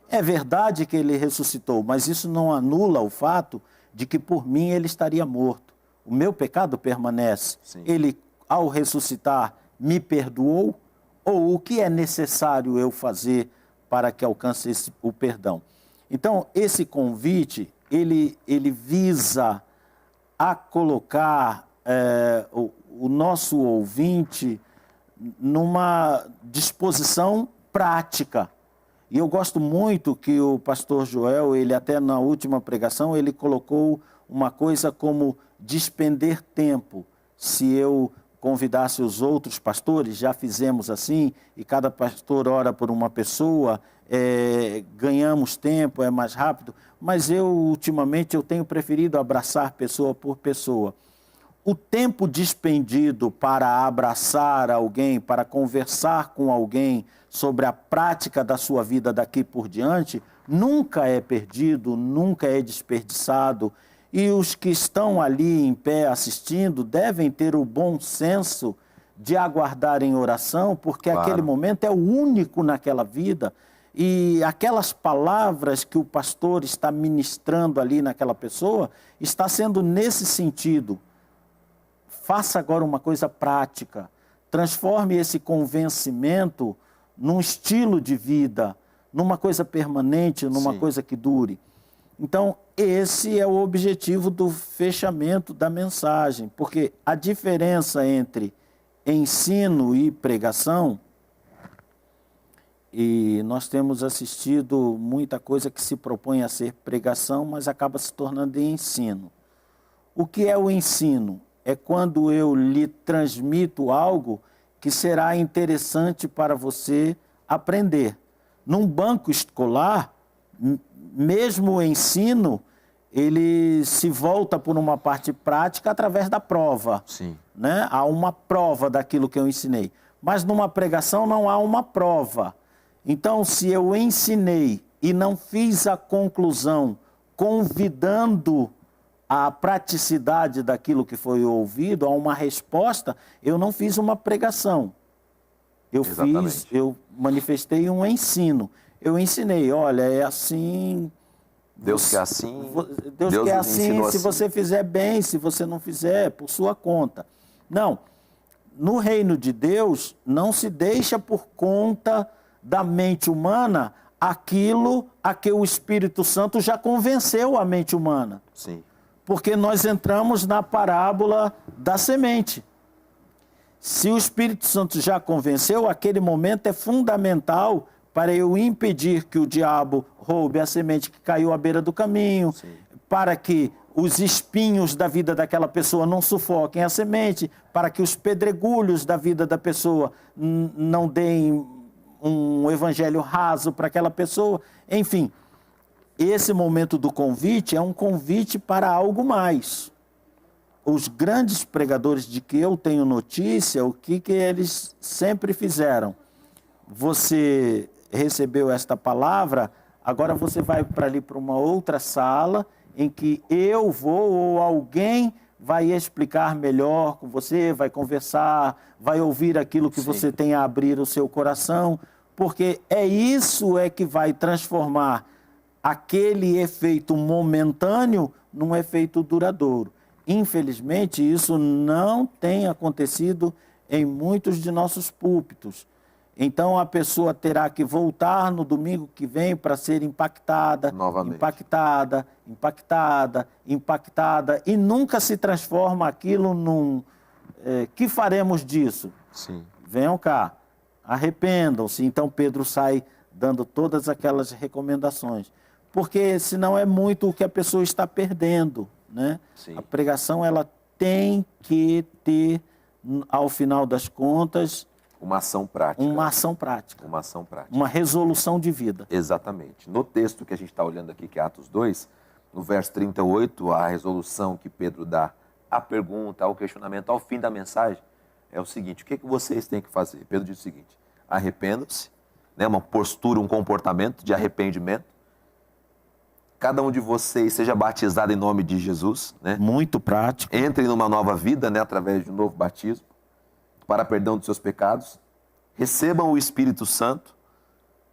É verdade que ele ressuscitou, mas isso não anula o fato de que por mim ele estaria morto. O meu pecado permanece. Sim. Ele, ao ressuscitar, me perdoou? Ou o que é necessário eu fazer para que alcance o perdão? Então, esse convite, ele visa a colocar o nosso ouvinte numa disposição prática. E eu gosto muito que o pastor Joel, ele até na última pregação, ele colocou uma coisa como despender tempo. Se eu convidasse os outros pastores, já fizemos assim, e cada pastor ora por uma pessoa, ganhamos tempo, é mais rápido, mas ultimamente, eu tenho preferido abraçar pessoa por pessoa. O tempo despendido para abraçar alguém, para conversar com alguém sobre a prática da sua vida daqui por diante, nunca é perdido, nunca é desperdiçado. E os que estão ali em pé assistindo devem ter o bom senso de aguardar em oração, porque claro, aquele momento é o único naquela vida. E aquelas palavras que o pastor está ministrando ali naquela pessoa, está sendo nesse sentido. Faça agora uma coisa prática. Transforme esse convencimento num estilo de vida, numa coisa permanente, numa Sim. coisa que dure. Então, esse é o objetivo do fechamento da mensagem, porque a diferença entre ensino e pregação, e nós temos assistido muita coisa que se propõe a ser pregação, mas acaba se tornando ensino. O que é o ensino? É quando eu lhe transmito algo que será interessante para você aprender. Num banco escolar, mesmo o ensino, ele se volta por uma parte prática através da prova. Sim. Né? Há uma prova daquilo que eu ensinei. Mas numa pregação não há uma prova. Então, se eu ensinei e não fiz a conclusão, convidando a praticidade daquilo que foi ouvido, a uma resposta, eu não fiz uma pregação. Eu manifestei um ensino. Eu ensinei, olha, é assim... Deus quer assim. Deus quer assim, se assim. você fizer bem, se você não fizer, por sua conta. Não, no reino de Deus, não se deixa por conta da mente humana aquilo a que o Espírito Santo já convenceu a mente humana. Sim. Porque nós entramos na parábola da semente. Se o Espírito Santo já convenceu, aquele momento é fundamental para eu impedir que o diabo roube a semente que caiu à beira do caminho, Sim. para que os espinhos da vida daquela pessoa não sufoquem a semente, para que os pedregulhos da vida da pessoa não deem um evangelho raso para aquela pessoa. Enfim, esse momento do convite é um convite para algo mais. Os grandes pregadores de que eu tenho notícia, o que eles sempre fizeram? Você recebeu esta palavra, agora você vai para ali para uma outra sala em que eu vou ou alguém vai explicar melhor com você, vai conversar, vai ouvir aquilo que você tem a abrir o seu coração, porque isso que vai transformar aquele efeito momentâneo num efeito duradouro. Infelizmente, isso não tem acontecido em muitos de nossos púlpitos. Então, a pessoa terá que voltar no domingo que vem para ser impactada, novamente. impactada, e nunca se transforma aquilo num... que faremos disso? Sim. Venham cá, arrependam-se. Então, Pedro sai dando todas aquelas recomendações. Porque senão é muito o que a pessoa está perdendo, né? Sim. A pregação, ela tem que ter, ao final das contas... Uma ação prática. Uma ação prática. Uma ação prática. Uma resolução de vida. Exatamente. No texto que a gente está olhando aqui, que é Atos 2, no verso 38, a resolução que Pedro dá à pergunta, ao questionamento, ao fim da mensagem, é o seguinte: o que vocês têm que fazer? Pedro diz o seguinte: arrependam-se, né, uma postura, um comportamento de arrependimento. Cada um de vocês seja batizado em nome de Jesus, né? Muito prático. Entrem numa nova vida, né, através de um novo batismo, para perdão dos seus pecados. Recebam o Espírito Santo,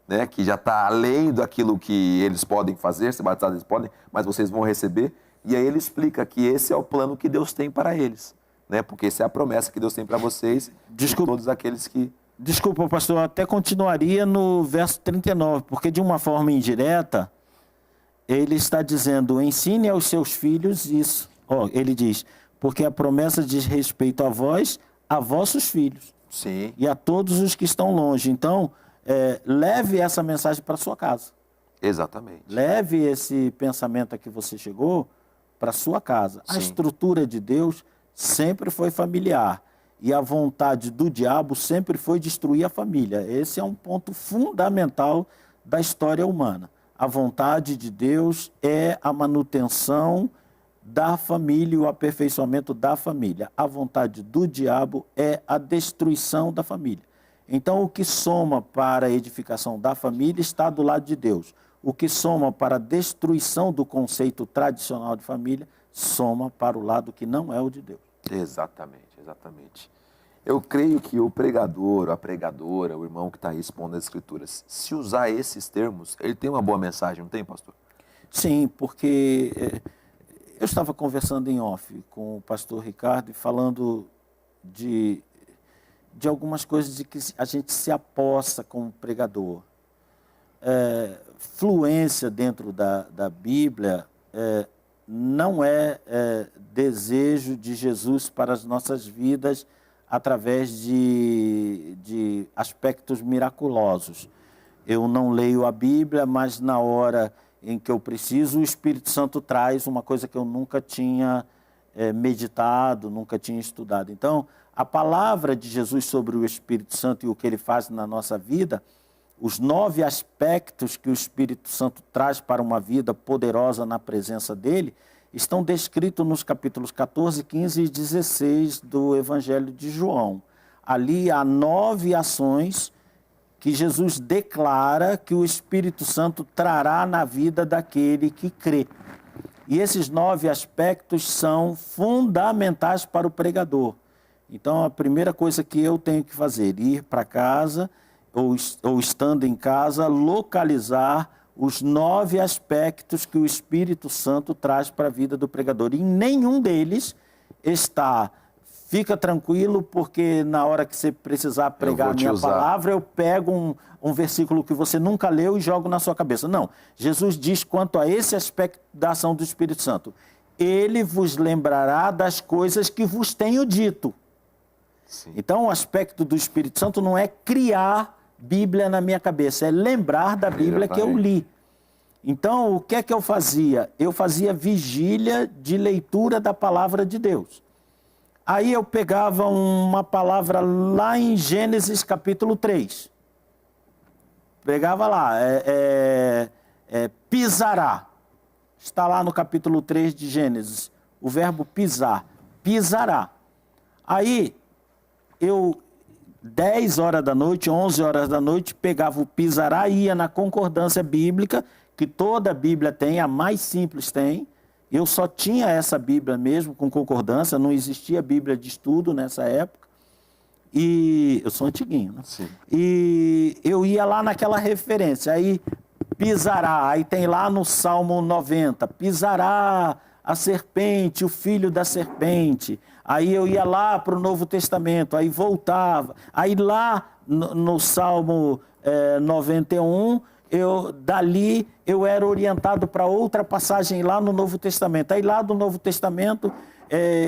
né, que já está além daquilo que eles podem fazer, se batizados eles podem, mas vocês vão receber. E aí ele explica que esse é o plano que Deus tem para eles, né, porque essa é a promessa que Deus tem para vocês e todos aqueles que... Desculpa, pastor, eu até continuaria no verso 39, porque de uma forma indireta, ele está dizendo: ensine aos seus filhos isso. Ele diz, porque a promessa diz respeito a vós, a vossos filhos. Sim. E a todos os que estão longe. Então, leve essa mensagem para sua casa. Exatamente. Leve esse pensamento a que você chegou para sua casa. Sim. A estrutura de Deus sempre foi familiar. E a vontade do diabo sempre foi destruir a família. Esse é um ponto fundamental da história humana. A vontade de Deus é a manutenção da família e o aperfeiçoamento da família. A vontade do diabo é a destruição da família. Então, o que soma para a edificação da família está do lado de Deus. O que soma para a destruição do conceito tradicional de família, soma para o lado que não é o de Deus. Exatamente, exatamente. Eu creio que o pregador, a pregadora, o irmão que está aí expondo as Escrituras, se usar esses termos, ele tem uma boa mensagem, não tem, pastor? Sim, porque eu estava conversando em off com o pastor Ricardo e falando de algumas coisas de que a gente se aposta como pregador. Fluência dentro da Bíblia não é desejo de Jesus para as nossas vidas através de aspectos miraculosos. Eu não leio a Bíblia, mas na hora em que eu preciso, o Espírito Santo traz uma coisa que eu nunca tinha meditado, nunca tinha estudado. Então, a palavra de Jesus sobre o Espírito Santo e o que ele faz na nossa vida, os 9 aspectos que o Espírito Santo traz para uma vida poderosa na presença dele, estão descritos nos capítulos 14, 15 e 16 do Evangelho de João. Ali há 9 ações que Jesus declara que o Espírito Santo trará na vida daquele que crê. E esses 9 aspectos são fundamentais para o pregador. Então, a primeira coisa que eu tenho que fazer, ir para casa, ou estando em casa, localizar os 9 aspectos que o Espírito Santo traz para a vida do pregador. E em nenhum deles está, fica tranquilo, porque na hora que você precisar pregar a minha palavra, eu pego um versículo que você nunca leu e jogo na sua cabeça. Não, Jesus diz quanto a esse aspecto da ação do Espírito Santo: ele vos lembrará das coisas que vos tenho dito. Sim. Então, o aspecto do Espírito Santo não é criar Bíblia na minha cabeça, é lembrar da Bíblia que eu li. Então, o que é que eu fazia? Eu fazia vigília de leitura da palavra de Deus. Aí eu pegava uma palavra lá em Gênesis capítulo 3. Pegava lá, pisará. Está lá no capítulo 3 de Gênesis, o verbo pisar. Pisará. Aí, eu, 10 horas da noite, 11 horas da noite, pegava o pisará e ia na concordância bíblica, que toda a Bíblia tem, a mais simples tem. Eu só tinha essa Bíblia mesmo, com concordância, não existia Bíblia de estudo nessa época. E eu sou antiguinho, né? Sim. E eu ia lá naquela referência, aí pisará, aí tem lá no Salmo 90, pisará a serpente, o filho da serpente. Aí eu ia lá para o Novo Testamento, aí voltava. Aí lá no Salmo 91, dali eu era orientado para outra passagem lá no Novo Testamento. Aí lá do Novo Testamento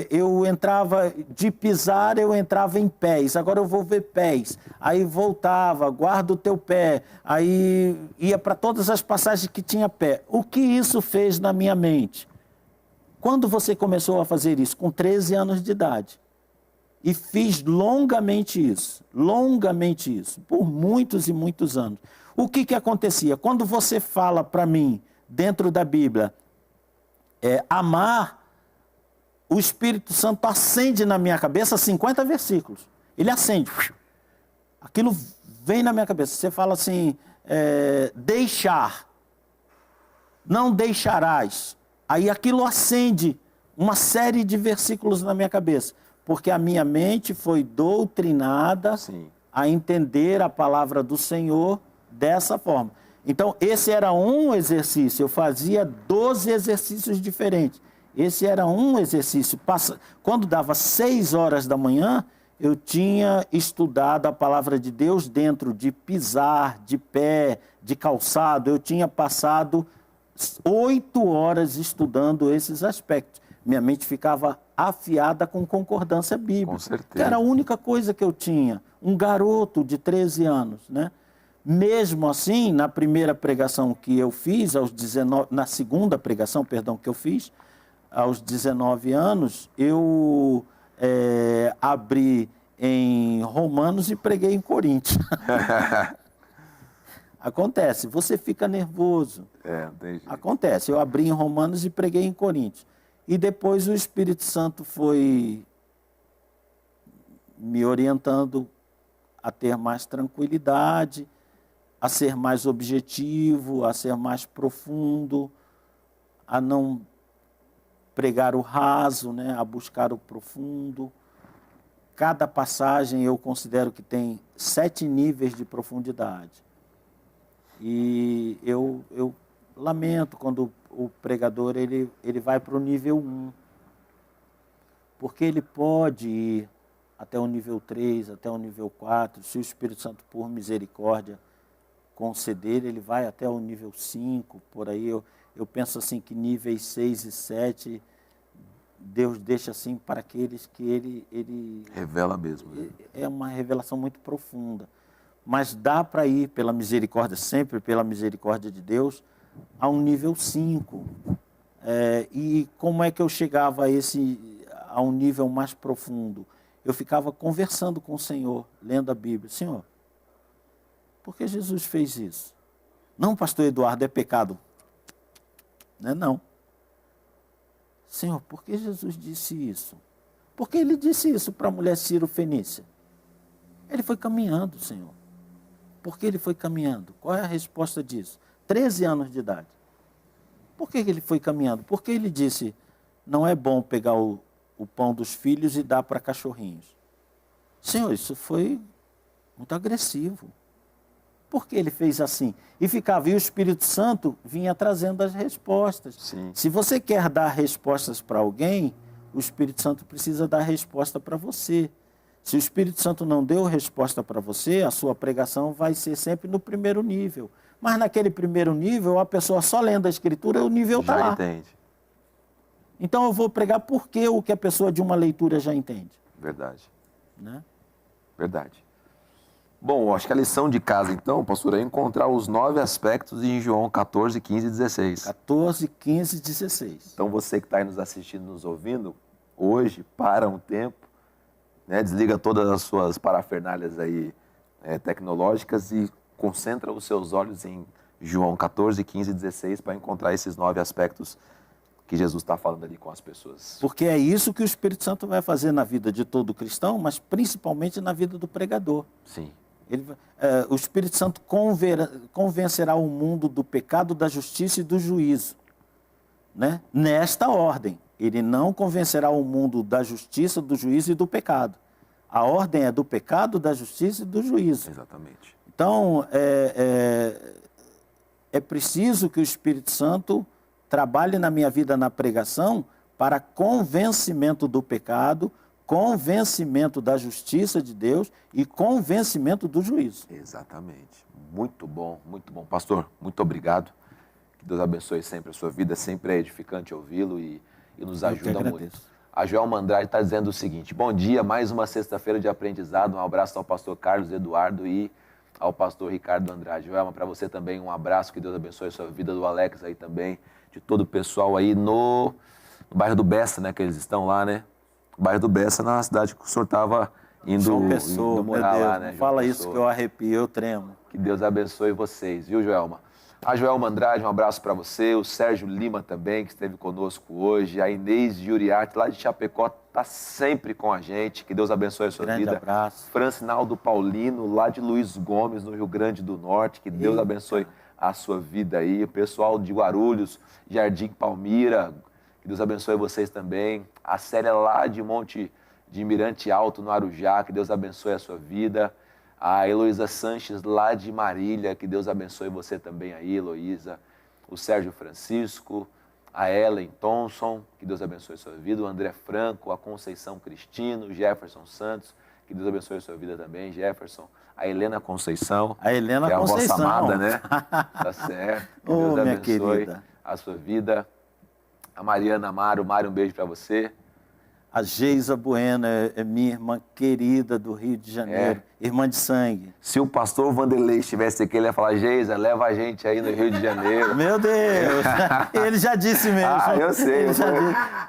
eu entrava de pisar, eu entrava em pés. Agora eu vou ver pés. Aí voltava, guarda o teu pé. Aí ia para todas as passagens que tinha pé. O que isso fez na minha mente? Quando você começou a fazer isso? Com 13 anos de idade. E fiz longamente isso, por muitos e muitos anos. O que acontecia? Quando você fala para mim, dentro da Bíblia, amar, o Espírito Santo acende na minha cabeça 50 versículos. Ele acende. Aquilo vem na minha cabeça. Você fala assim, deixar, não deixarás. Aí aquilo acende uma série de versículos na minha cabeça. Porque a minha mente foi doutrinada a entender a palavra do Senhor dessa forma. Então, esse era um exercício. Eu fazia 12 exercícios diferentes. Esse era um exercício. Quando dava 6 horas da manhã, eu tinha estudado a palavra de Deus dentro de pisar, de pé, de calçado. Eu tinha passado 8 horas estudando esses aspectos. Minha mente ficava afiada com concordância bíblica. Com certeza. Que era a única coisa que eu tinha. Um garoto de 13 anos, né? Mesmo assim, na primeira pregação que eu fiz, na segunda pregação, perdão, que eu fiz, aos 19 anos, eu abri em Romanos e preguei em Coríntios. Acontece, você fica nervoso. Entendi. Acontece, eu abri em Romanos e preguei em Coríntios. E depois o Espírito Santo foi me orientando a ter mais tranquilidade, a ser mais objetivo, a ser mais profundo, a não pregar o raso, né? A buscar o profundo. Cada passagem eu considero que tem 7 níveis de profundidade. E eu lamento quando o pregador ele vai para o nível 1. Porque ele pode ir até o nível 3, até o nível 4. Se o Espírito Santo, por misericórdia, conceder, ele vai até o nível 5. Por aí eu penso assim que níveis 6 e 7, Deus deixa assim para aqueles que ele revela mesmo. Né? É uma revelação muito profunda. Mas dá para ir pela misericórdia, sempre pela misericórdia de Deus, a um nível 5. E como é que eu chegava a um nível mais profundo? Eu ficava conversando com o Senhor, lendo a Bíblia. Senhor, por que Jesus fez isso? Não, pastor Eduardo, é pecado. Não. Senhor, por que Jesus disse isso? Por que ele disse isso para a mulher Ciro-Fenícia? Ele foi caminhando, Senhor. Por que ele foi caminhando? Qual é a resposta disso? 13 anos de idade. Por que ele foi caminhando? Porque ele disse, não é bom pegar o pão dos filhos e dar para cachorrinhos. Senhor, isso foi muito agressivo. Por que ele fez assim? E o Espírito Santo vinha trazendo as respostas. Sim. Se você quer dar respostas para alguém, o Espírito Santo precisa dar resposta para você. Se o Espírito Santo não deu resposta para você, a sua pregação vai ser sempre no primeiro nível. Mas naquele primeiro nível, a pessoa só lendo a Escritura, o nível está lá. Já entende. Então eu vou pregar porque o que a pessoa de uma leitura já entende. Verdade. Né? Verdade. Bom, acho que a lição de casa, então, pastor, é encontrar os 9 aspectos em João 14, 15 e 16. 14, 15 e 16. Então, você que está aí nos assistindo, nos ouvindo, hoje, para um tempo, né, desliga todas as suas parafernálias aí, tecnológicas e concentra os seus olhos em João 14, 15 e 16 para encontrar esses 9 aspectos que Jesus está falando ali com as pessoas. Porque é isso que o Espírito Santo vai fazer na vida de todo cristão, mas principalmente na vida do pregador. Sim. O Espírito Santo convencerá o mundo do pecado, da justiça e do juízo. Né? Nesta ordem. Ele não convencerá o mundo da justiça, do juízo e do pecado. A ordem é do pecado, da justiça e do juízo. Exatamente. Então, é preciso que o Espírito Santo trabalhe na minha vida na pregação para convencimento do pecado, convencimento da justiça de Deus e convencimento do juízo. Exatamente. Muito bom, muito bom. Pastor, muito obrigado. Que Deus abençoe sempre a sua vida. Sempre é edificante ouvi-lo e nos ajuda muito. A Joelma Andrade está dizendo o seguinte: bom dia, mais uma sexta-feira de aprendizado. Um abraço ao pastor Carlos Eduardo e ao pastor Ricardo Andrade. Joelma, para você também um abraço, que Deus abençoe a sua vida, do Alex aí também, de todo o pessoal aí no bairro do Bessa, né, que eles estão lá, né? O bairro do Bessa, na cidade que o senhor estava indo morar lá, né? Fala isso que eu arrepio, eu tremo. Que Deus abençoe vocês, viu, Joelma? A Joelma Andrade, um abraço para você. O Sérgio Lima também, que esteve conosco hoje. A Inês Yuriarte, lá de Chapecó, está sempre com a gente. Que Deus abençoe a sua vida. Grande abraço. Francinaldo Paulino, lá de Luiz Gomes, no Rio Grande do Norte. Que Deus abençoe a sua vida aí. O pessoal de Guarulhos, Jardim Palmira, que Deus abençoe vocês também. A Célia lá de Mirante Alto, no Arujá, que Deus abençoe a sua vida. A Heloísa Sanches, lá de Marília, que Deus abençoe você também aí, Heloísa. O Sérgio Francisco, a Ellen Thompson, que Deus abençoe a sua vida. O André Franco, a Conceição Cristino, o Jefferson Santos, que Deus abençoe a sua vida também, Jefferson. A Helena Conceição, a Helena que é a Conceição. vossa amada, né? Tá certo. Que Deus abençoe a sua vida. A Mariana Amaro, Mário, um beijo para você. A Geisa Bueno é minha irmã querida do Rio de Janeiro, irmã de sangue. Se o pastor Vanderlei estivesse aqui, ele ia falar: Geisa, leva a gente aí no Rio de Janeiro. Meu Deus! Ele já disse mesmo. Ah, eu sei,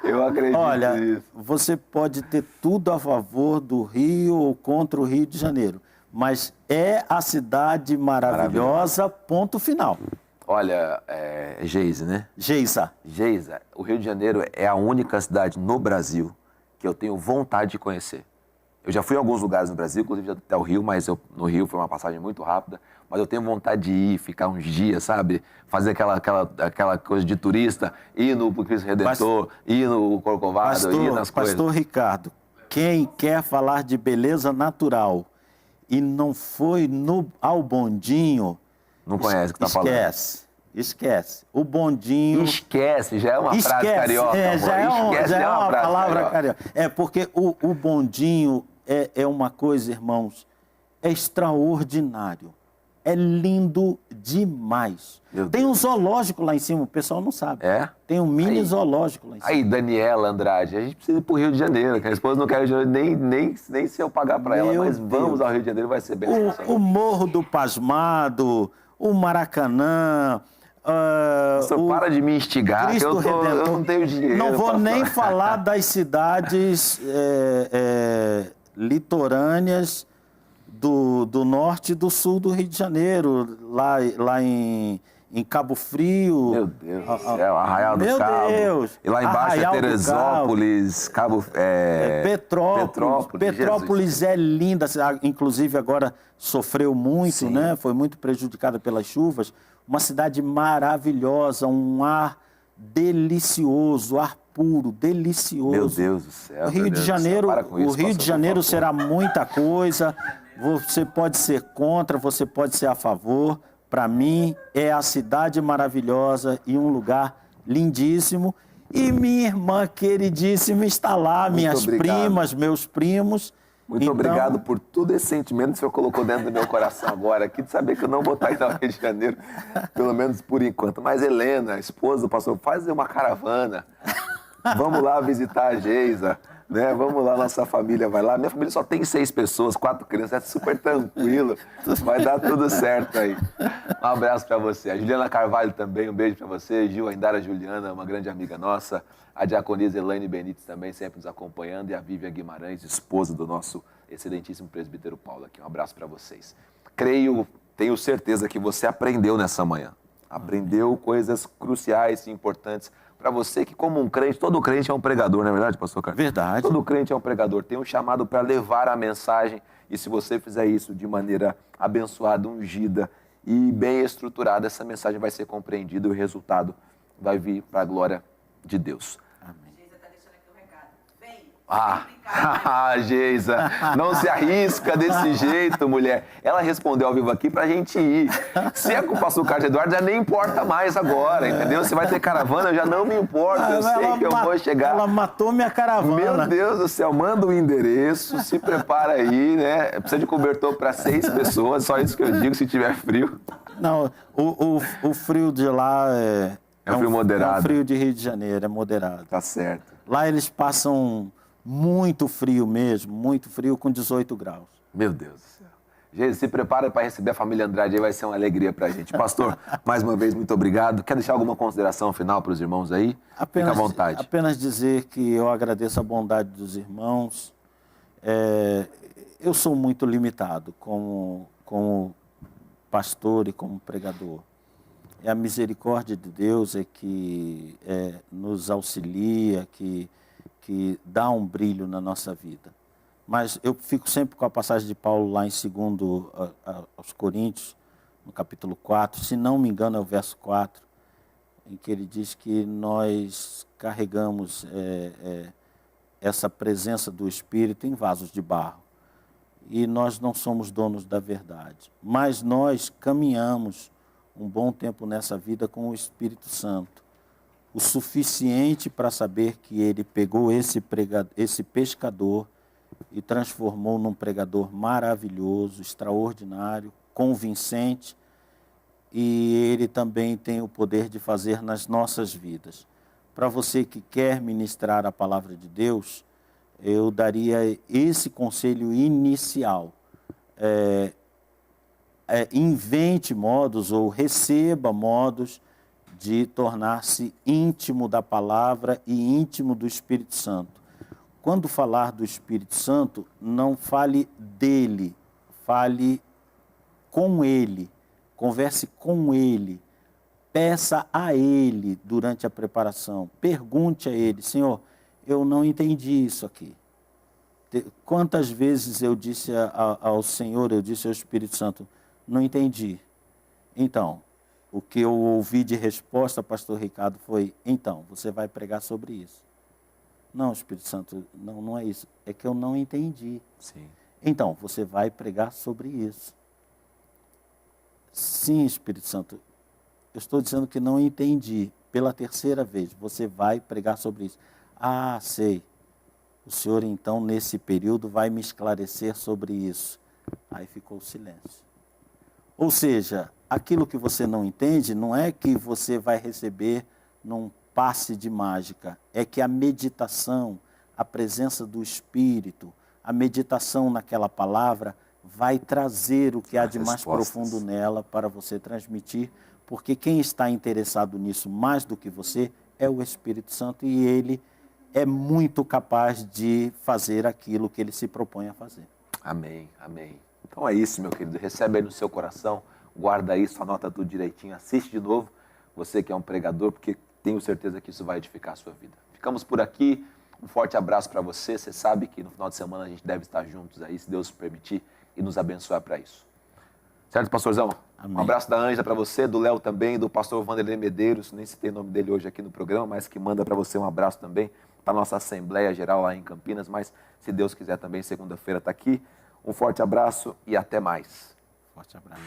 eu acredito Olha, nisso. Você pode ter tudo a favor do Rio ou contra o Rio de Janeiro, mas é a cidade maravilhosa, ponto final. Olha, Geisa, né? Geisa, o Rio de Janeiro é a única cidade no Brasil que eu tenho vontade de conhecer. Eu já fui em alguns lugares no Brasil, inclusive até o Rio, mas no Rio foi uma passagem muito rápida. Mas eu tenho vontade de ir, ficar uns dias, sabe? Fazer aquela coisa de turista, ir no Cristo Redentor, ir no Corcovado, ir nas coisas. Pastor Ricardo, quem quer falar de beleza natural e não foi ao bondinho... Não conhece o que está falando. Esquece. O bondinho... Esquece, já é uma frase carioca. Já é uma palavra carioca. É porque o bondinho é uma coisa, irmãos, é extraordinário. É lindo demais. Tem um zoológico lá em cima, o pessoal não sabe. É? Tem um mini zoológico lá em cima. Aí, Daniela Andrade, a gente precisa ir pro Rio de Janeiro, que a esposa não quer Rio de Janeiro, nem se eu pagar para ela, mas vamos ao Rio de Janeiro, vai ser bem. O Morro do Pasmado, o Maracanã... para de me instigar, que eu não tenho dinheiro. Não vou nem falar das cidades litorâneas do norte e do sul do Sul do Rio, lá em Cabo Frio. Meu Deus do céu, Arraial do Cabo. Meu Deus! E lá embaixo é Teresópolis, Petrópolis. Petrópolis é linda, inclusive agora sofreu muito, né? Foi muito prejudicada pelas chuvas. Uma cidade maravilhosa, um ar delicioso, ar puro, delicioso. Meu Deus do céu. O Rio de Janeiro será muita coisa. Você pode ser contra, você pode ser a favor. Para mim, é a cidade maravilhosa e um lugar lindíssimo. E minha irmã queridíssima está lá, minhas primas, meus primos. Muito obrigado por todo esse sentimento que o senhor colocou dentro do meu coração agora aqui, de saber que eu não vou estar indo ao Rio de Janeiro, pelo menos por enquanto. Mas Helena, a esposa do pastor, faz uma caravana Vamos lá visitar a Geisa, né? Vamos lá, nossa família vai lá. Minha família só tem 6 pessoas, 4 crianças, é super tranquilo. Vai dar tudo certo aí. Um abraço para você. A Juliana Carvalho também, um beijo para você. Gil, a Indara Juliana, uma grande amiga nossa. A diaconisa Elaine Benites também, sempre nos acompanhando. E a Vívia Guimarães, esposa do nosso excelentíssimo presbítero Paulo aqui. Um abraço para vocês. Tenho certeza que você aprendeu nessa manhã. Aprendeu coisas cruciais e importantes para você que, como um crente, todo crente é um pregador, não é verdade, pastor Carlos? Verdade. Todo crente é um pregador, tem um chamado para levar a mensagem e se você fizer isso de maneira abençoada, ungida e bem estruturada, essa mensagem vai ser compreendida e o resultado vai vir para a glória de Deus. Geisa está deixando aqui um recado. Vem, Geisa, não se arrisca desse jeito, mulher. Ela respondeu ao vivo aqui pra gente ir. Se é com o pastor Carlos Eduardo, já nem importa mais agora, entendeu? Se vai ter caravana, eu já não me importo, eu sei que eu vou chegar. Ela matou minha caravana. Meu Deus do céu, manda o endereço, se prepara aí, né? Precisa de cobertor para 6 pessoas, só isso que eu digo, se tiver frio. Não, o frio de lá é um frio moderado. É um frio de Rio de Janeiro, é moderado. Tá certo. Lá eles passam muito frio mesmo, muito frio com 18 graus. Meu Deus do céu. Gente, se prepara para receber a família Andrade aí, vai ser uma alegria pra gente. Pastor, mais uma vez, muito obrigado. Quer deixar alguma consideração final para os irmãos aí? Fica à vontade. Apenas dizer que eu agradeço a bondade dos irmãos. Eu sou muito limitado como pastor e como pregador. É a misericórdia de Deus que nos auxilia, que dá um brilho na nossa vida. Mas eu fico sempre com a passagem de Paulo lá em 2 aos Coríntios, no capítulo 4, se não me engano é o verso 4, em que ele diz que nós carregamos essa presença do Espírito em vasos de barro. E nós não somos donos da verdade. Mas nós caminhamos um bom tempo nessa vida com o Espírito Santo. O suficiente para saber que ele pegou esse pescador e transformou num pregador maravilhoso, extraordinário, convincente, e ele também tem o poder de fazer nas nossas vidas. Para você que quer ministrar a palavra de Deus, eu daria esse conselho inicial. Invente modos ou receba modos de tornar-se íntimo da palavra e íntimo do Espírito Santo. Quando falar do Espírito Santo, não fale dele, fale com ele, converse com ele, peça a ele durante a preparação, pergunte a ele, Senhor, eu não entendi isso aqui. Quantas vezes eu disse ao Senhor, eu disse ao Espírito Santo, não entendi. Então, o que eu ouvi de resposta, pastor Ricardo, foi, então, você vai pregar sobre isso. Não, Espírito Santo, não é isso. É que eu não entendi. Sim. Então, você vai pregar sobre isso. Sim, Espírito Santo, eu estou dizendo que não entendi. Pela 3ª vez, você vai pregar sobre isso. Ah, sei. O Senhor, então, nesse período, vai me esclarecer sobre isso. Aí ficou o silêncio. Ou seja, aquilo que você não entende não é que você vai receber num passe de mágica, é que a meditação, a presença do Espírito, a meditação naquela palavra vai trazer o que há de mais profundo nela para você transmitir, porque quem está interessado nisso mais do que você é o Espírito Santo e ele é muito capaz de fazer aquilo que ele se propõe a fazer. Amém, amém. Então é isso, meu querido. Recebe aí no seu coração, guarda isso, anota tudo direitinho, assiste de novo, você que é um pregador, porque tenho certeza que isso vai edificar a sua vida. Ficamos por aqui, um forte abraço para você. Você sabe que no final de semana a gente deve estar juntos aí, se Deus permitir, e nos abençoar para isso. Certo, pastorzão? Amém. Um abraço da Ângela para você, do Léo também, do pastor Vanderlei Medeiros, nem citei o nome dele hoje aqui no programa, mas que manda para você um abraço também, para a nossa Assembleia Geral lá em Campinas, mas se Deus quiser também, segunda-feira está aqui. Um forte abraço e até mais. Forte abraço.